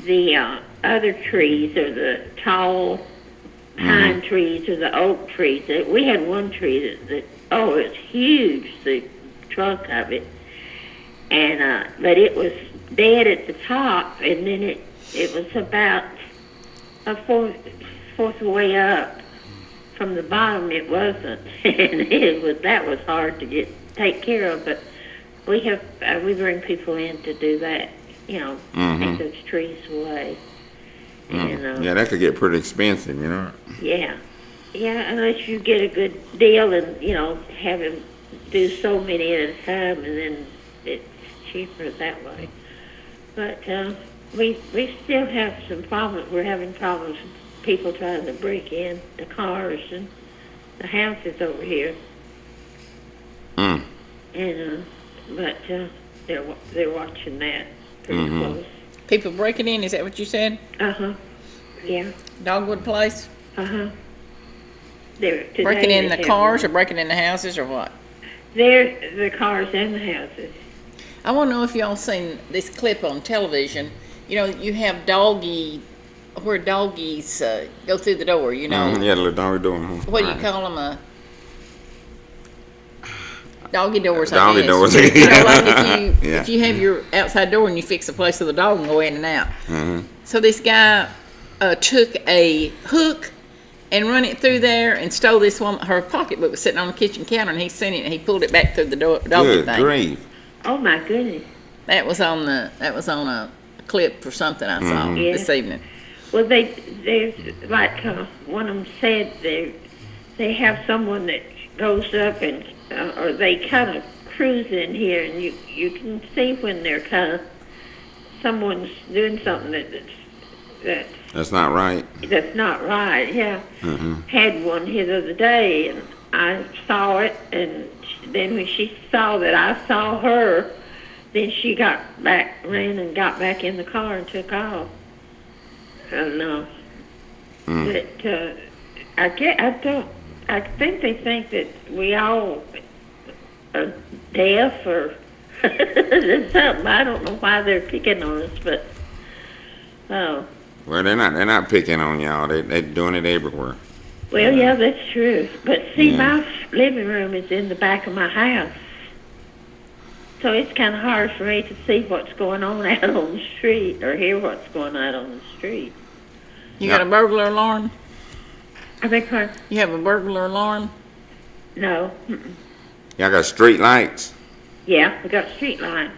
the other trees are the tall pine trees or the oak trees. We had one tree that it's huge, the trunk of it. And but it was dead at the top, and then it was about a fourth way up from the bottom. It wasn't, and that was hard to take care of. But we have we bring people in to do that, take those trees away. And, yeah, that could get pretty expensive, Yeah, unless you get a good deal and have him do so many at a time, and then it's cheaper that way. But we still have some problems. We're having problems with people trying to break in the cars and the houses over here. And but they're watching that pretty close. People breaking in, is that what you said? Yeah. Dogwood Place? Breaking in the cars or breaking in the houses or what? They're the cars and the houses. I want to know if y'all seen this clip on television. You have where doggies go through the door, Yeah, the little doggy door. What do you call them? Doggy doors, Doggy I guess. doors. Like if you have your outside door and you fix a place so the dog can go in and out. So this guy took a hook and run it through there and stole this woman. Her pocketbook was sitting on the kitchen counter, and he seen it and he pulled it back through the doggy Good thing. grief. Oh my goodness. That was on a clip or something I saw this evening. Well, they're like one of them said, they have someone that goes up and or they kind of cruise in here, and you can see when they're someone's doing something that's not right. That's not right. Yeah. Had one here the other day, and I saw it, and then when she saw that I saw her, then she ran and got back in the car and took off. And but I think they think that we all are deaf or something. I don't know why they're picking on us, but well, they're not picking on y'all. They're doing it everywhere. Well, yeah, that's true. But see, my living room is in the back of my house, so it's kind of hard for me to see what's going on out on the street or hear what's going on the street. You got a burglar alarm? I beg pardon? You have a burglar alarm? No. Y'all got street lights? Yeah, we got street lights.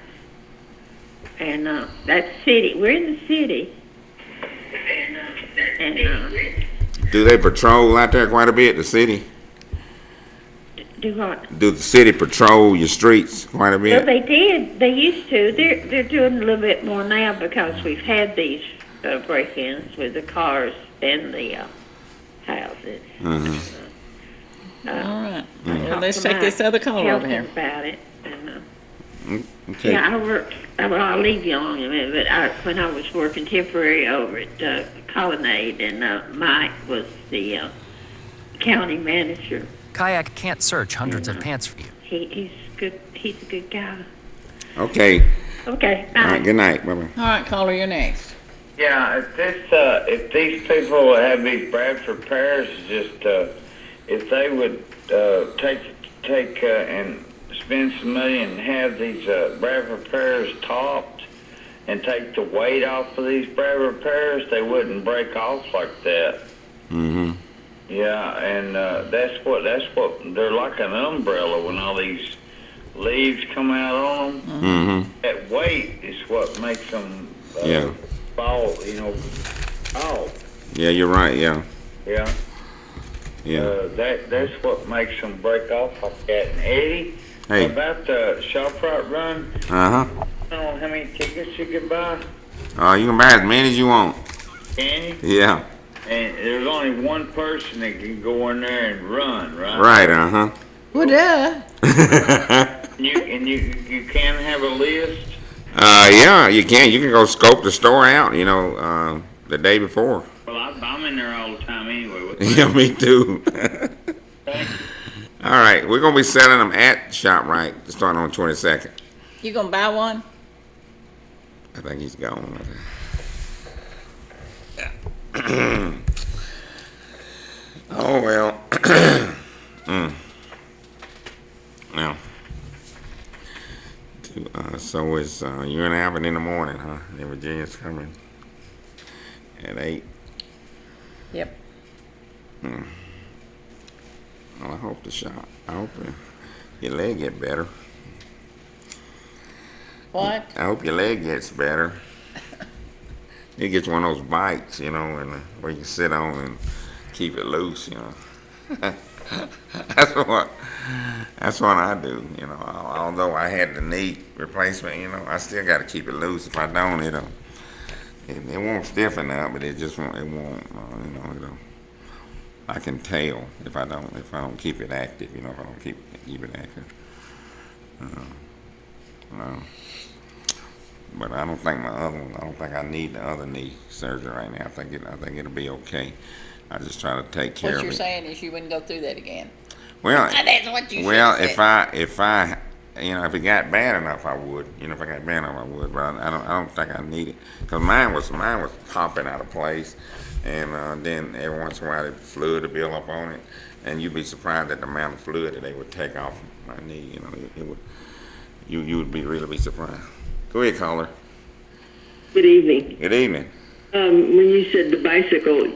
And that's city. We're in the city. And do they patrol out there quite a bit, the city? Do what? Do the city patrol your streets quite a bit? Well, they did. They used to. They're doing a little bit more now because we've had these break-ins with the cars and the houses. Mm-hmm. All right. I Well, talked let's to take my this other caller over helper here. about it. And, Okay. yeah, I worked. I'll leave you alone in a minute. But when I was working temporary over at Colonnade, and Mike was the county manager. Kayak can't search hundreds of pants for you. He's good. He's a good guy. Okay. Okay. All right. Good night. Bye bye. All right, caller, you're next. Yeah, if these people have these Bradford pears, just if they would take and spend some money and have these Bradford pears topped and take the weight off of these Bradford pears, they wouldn't break off like that. Mm-hmm. Yeah, and that's what they're like, an umbrella when all these leaves come out on them. Mm-hmm. That weight is what makes them Yeah. fall, fall. Yeah, you're right. Yeah. Yeah. Yeah. That's what makes them break off like that. And Eddie, Hey. about the ShopRite run, Uh-huh. I don't know how many tickets you can buy. You can buy as many as you want. Can you? Yeah. And there's only one person that can go in there and run, right? Right. Uh-huh. Well, duh. You can have a list. Yeah, you can. You can go scope the store out, the day before. Well, I'm in there all the time anyway. Yeah, me too. All right, we're going to be selling them at ShopRite starting on 22nd. You gonna buy one? I think he's gone. Oh, well. Well. So it's you're in Albany in the morning, huh? And Virginia's coming at 8. Yep. Well, I hope I hope your leg get better. What? I hope your leg gets better. You get one of those bikes, and where you can sit on and keep it loose, That's what I do, Although I had the knee replacement, I still got to keep it loose. If I don't, it won't stiffen up, but it won't, I can tell if I don't keep it active, if I don't keep it active. But I don't think I don't think I need the other knee surgery right now. I think it'll be okay. I just try to take care What of you're it. saying is you wouldn't go through that again. Well, That's what you well, should if have I, if it got bad enough, I would. If I got bad enough, I would. But I don't think I need it, because mine was popping out of place, and then every once in a while the fluid would build up on it, and you'd be surprised at the amount of fluid that they would take off my knee. It would. You would really be surprised. Go ahead, caller. Good evening. Good evening. When you said the bicycle,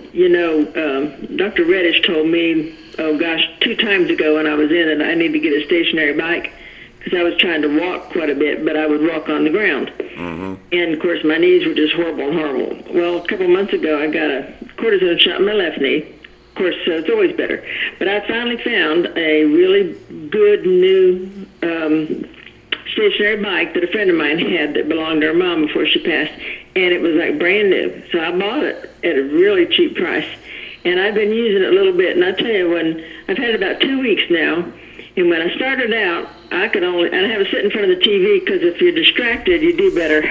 Dr. Reddish told me, 2 times ago when I was in it, I need to get a stationary bike because I was trying to walk quite a bit, but I would walk on the ground. Mm-hmm. And, of course, my knees were just horrible and horrible. Well, a couple months ago, I got a cortisone shot in my left knee. Of course, it's always better. But I finally found a really good new stationary bike that a friend of mine had that belonged to her mom before she passed, and it was like brand new. So I bought it at a really cheap price, and I've been using it a little bit. And I tell you, when I've had it about 2 weeks now, and when I started out, I'd have to sit in front of the TV because if you're distracted, you do better.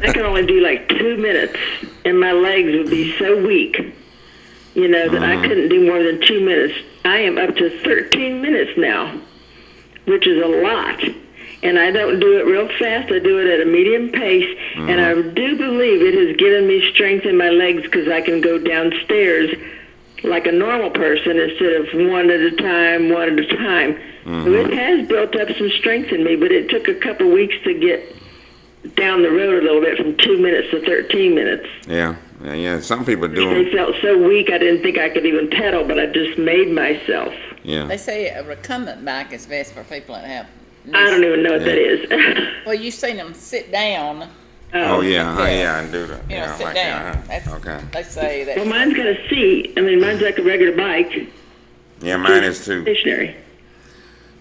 I could only do like 2 minutes, and my legs would be so weak, that I couldn't do more than 2 minutes. I am up to 13 minutes now, which is a lot. And I don't do it real fast. I do it at a medium pace. And I do believe it has given me strength in my legs because I can go downstairs like a normal person instead of one at a time. So it has built up some strength in me, but it took a couple weeks to get down the road a little bit from 2 minutes to 13 minutes. Yeah. Some people do them. They felt so weak I didn't think I could even pedal, but I just made myself. Yeah. They say a recumbent bike is best for people that have. I don't even know what that is. Well, you've seen them sit down. Oh yeah, and do that. Sit like down. that. Okay. They say that. Well, mine's got a seat. I mean, mine's like a regular bike. Yeah, mine is too. Stationary.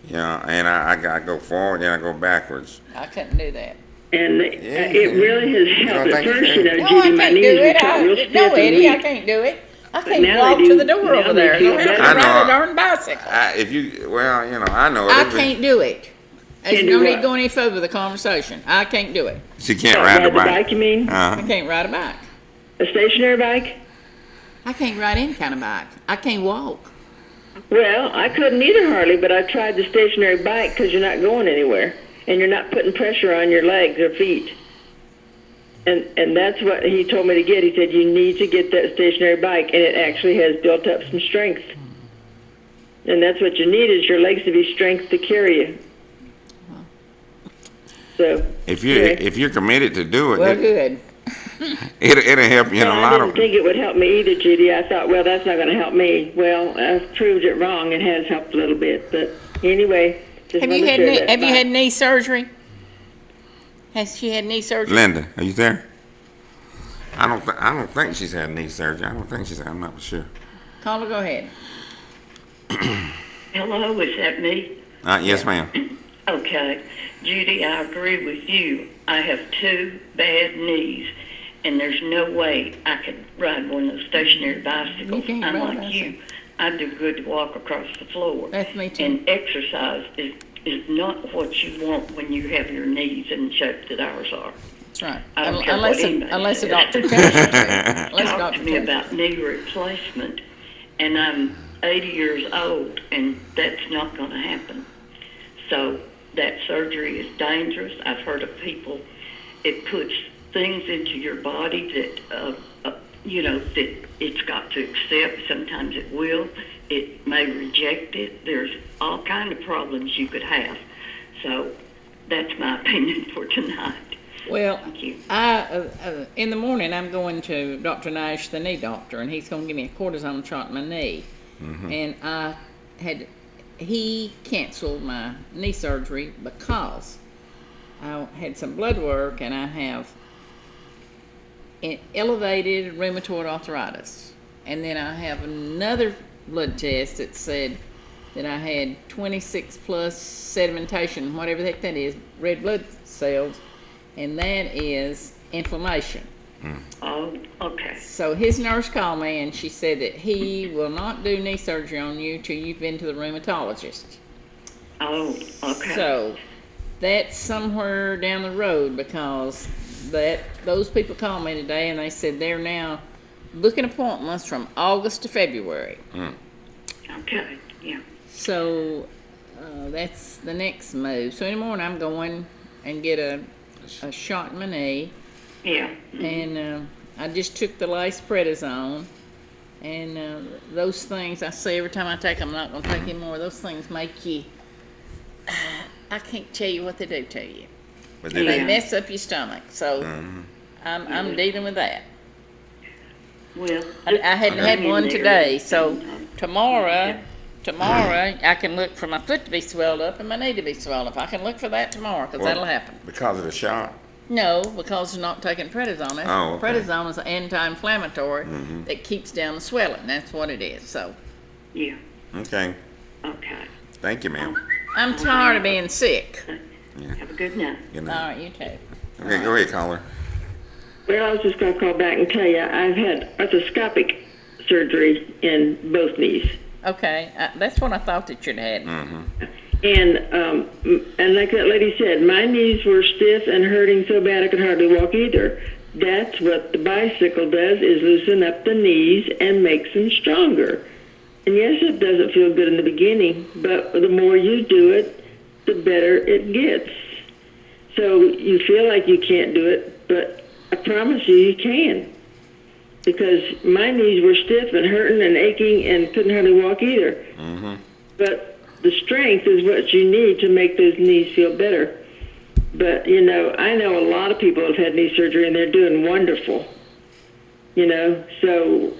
Yeah, and I go forward, then I go backwards. I couldn't do that. And it really has helped. At first, No, Judy, I my can't knees do would it. get real stiff No, and Eddie, I weak. can't do it. I But can't now walk they to do- the door now over they there. feel I have to better. ride a darn bicycle. I know it. I can't do it. There's Can't no do need what? to go any further with the conversation. I can't do it. She can't ride the bike. You mean? I can't ride a bike. A stationary bike? I can't ride any kind of bike. I can't walk. Well, I couldn't either hardly, but I tried the stationary bike because you're not going anywhere, and you're not putting pressure on your legs or feet. And that's what he told me to get. He said, you need to get that stationary bike, and it actually has built up some strength. And that's what you need, is your legs to be strength to carry you. So If you're committed to do it, Well, good. it'll help you in a I lot didn't of. think it would help me either, Judy. I thought, well, that's not going to help me. Well, I've proved it wrong. It has helped a little bit. But anyway, just Have you wanted had to share knee, that. have you Bye. had knee surgery? Has she had knee surgery? Linda, are you there? I don't think she's had knee surgery. I don't think she's. I'm not sure. Caller, go ahead. Hello, is that me? Yes, ma'am. Okay. Judy, I agree with you. I have 2 bad knees, and there's no way I could ride one of those stationary bicycles. You can't I'm ride like a you. I do good to walk across the floor. That's me too. And exercise is not what you want when you have your knees in the shape that ours are. That's right. I don't care what anybody Unless a says. doctor tells you to. Unless a Talk doctor to me tells you. about knee replacement, and I'm 80 years old, and that's not going to happen. So that surgery is dangerous. I've heard of people, it puts things into your body that, that it's got to accept. Sometimes it will. It may reject it. There's all kind of problems you could have. So that's my opinion for tonight. Well, Thank you. In the morning, I'm going to Dr. Nash, the knee doctor, and he's going to give me a cortisone shot in my knee. And he canceled my knee surgery because I had some blood work and I have elevated rheumatoid arthritis. And then I have another blood test that said that I had 26 plus sedimentation, whatever the heck that is, red blood cells, and that is inflammation. Oh, okay. So his nurse called me and she said that he will not do knee surgery on you till you've been to the rheumatologist. Oh, okay. So that's somewhere down the road because those people called me today and they said they're now booking appointments from August to February. Okay, yeah. So that's the next move. So in the morning I'm going and get a shot in my knee. Yeah. And I just took the lace prednisone, and those things I say every time I take them, I'm not going to take any more. Those things make you, I can't tell you what they do to you. But They they mess up your stomach. So I'm dealing with that. Well, I hadn't had one today, so tomorrow I can look for my foot to be swelled up and my knee to be swelled up. I can look for that tomorrow because that'll happen. Because of the shot. No, because it's not taking prednisone. Oh, okay. Prednisone is an anti-inflammatory that keeps down the swelling. That's what it is. So Yeah. Okay. Okay. Thank you, ma'am. I'm tired of being sick. Have a good night. Good All night. right, you too. Okay, go ahead, caller. Well, I was just going to call back and tell you, I've had arthroscopic surgery in both knees. Okay, that's what I thought that you'd had. And like that lady said, my knees were stiff and hurting so bad I could hardly walk either. That's what the bicycle does, is loosen up the knees and makes them stronger. And yes, it doesn't feel good in the beginning, but the more you do it, the better it gets. So you feel like you can't do it, but I promise you, you can. Because my knees were stiff and hurting and aching and couldn't hardly walk either. But the strength is what you need to make those knees feel better. But, you know, I know a lot of people have had knee surgery and they're doing wonderful. You know, so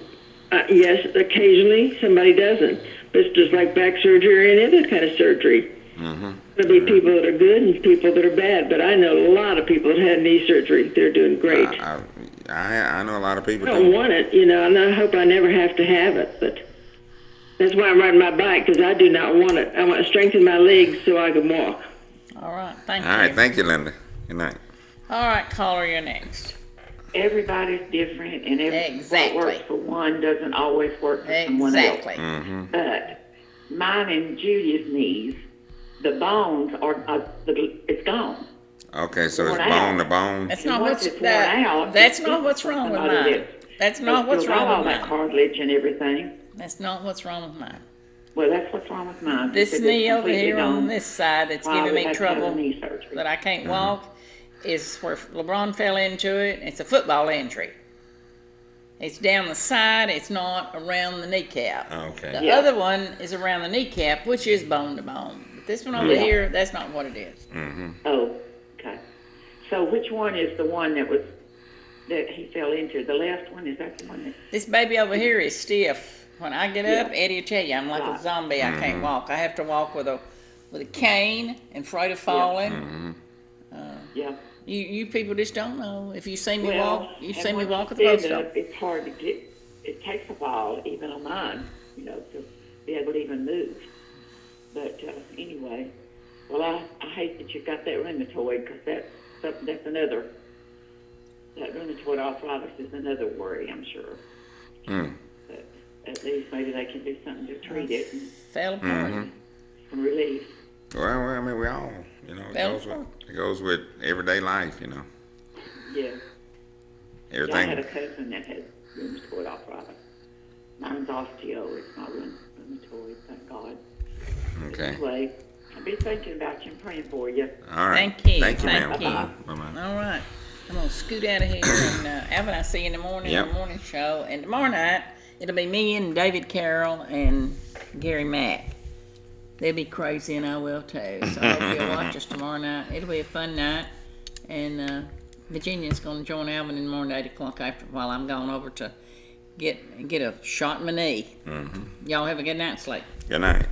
yes, occasionally somebody doesn't. But it's just like back surgery or any other kind of surgery. There'll be people that are good and people that are bad. But I know a lot of people that had knee surgery. They're doing great. I know a lot of people. I don't want it, you know, and I hope I never have to have it. But that's why I'm riding my bike, because I do not want it. I want to strengthen my legs so I can walk. All right, thank All you. right, thank you, Linda. Good night. All right, caller, you're next. Everybody's different, and Exactly. what works for one doesn't always work for someone else. Exactly. Mm-hmm. But mine and Julia's knees, the bones it's gone. Okay, so it's Worn bone out. to bone. That's And not once what's it's worn out, that's it's not what's wrong with somebody mine. That's They not what's still got wrong all with that mine. cartilage and everything. That's not what's wrong with mine. Well, that's what's wrong with mine. This because knee it's over completely here on gone. this side that's Why giving we me had to have trouble knee surgery. that I can't walk is where LeBron fell into it. It's a football injury. It's down the side. It's not around the kneecap. Okay. The other one is around the kneecap, which is bone to bone. But this one over here, that's not what it is. Mm-hmm. Oh, okay. So which one is the one that he fell into? The left one, is that the one that... This baby over here is stiff. When I get up, Yeah. Eddie will tell you I'm like a zombie. I can't walk. I have to walk with a cane and afraid of falling. Yeah. You people just don't know. If you see me Well, walk, you and see me once walk at you the post stand office. up, it's hard to get. It takes a while, even on mine, to be able to even move. But anyway, well, I hate that you've got that rheumatoid because that's another. That rheumatoid arthritis is another worry, I'm sure. Mm. But at least maybe they can do something to treat it and Fell apart. some relief. Well, I mean, we all, it goes with everyday life, Yeah. Everything. I had a cousin that had rheumatoid arthritis. Mine's osteo. It's not rheumatoid, thank God. Okay. Anyway, I'll be thinking about you and praying for you. All right. Thank you. Thank you, ma'am. Bye-bye. All right. I'm going to scoot out of here. And Alvin, I'll see you in the morning, Yep. the morning show. And tomorrow night, it'll be me and David Carroll and Gary Mack. They'll be crazy, and I will too. So I hope you'll watch us tomorrow night. It'll be a fun night. And Virginia's going to join Alvin in the morning at 8 o'clock while I'm going over to get a shot in my knee. Mm-hmm. Y'all have a good night, sleep. Good night.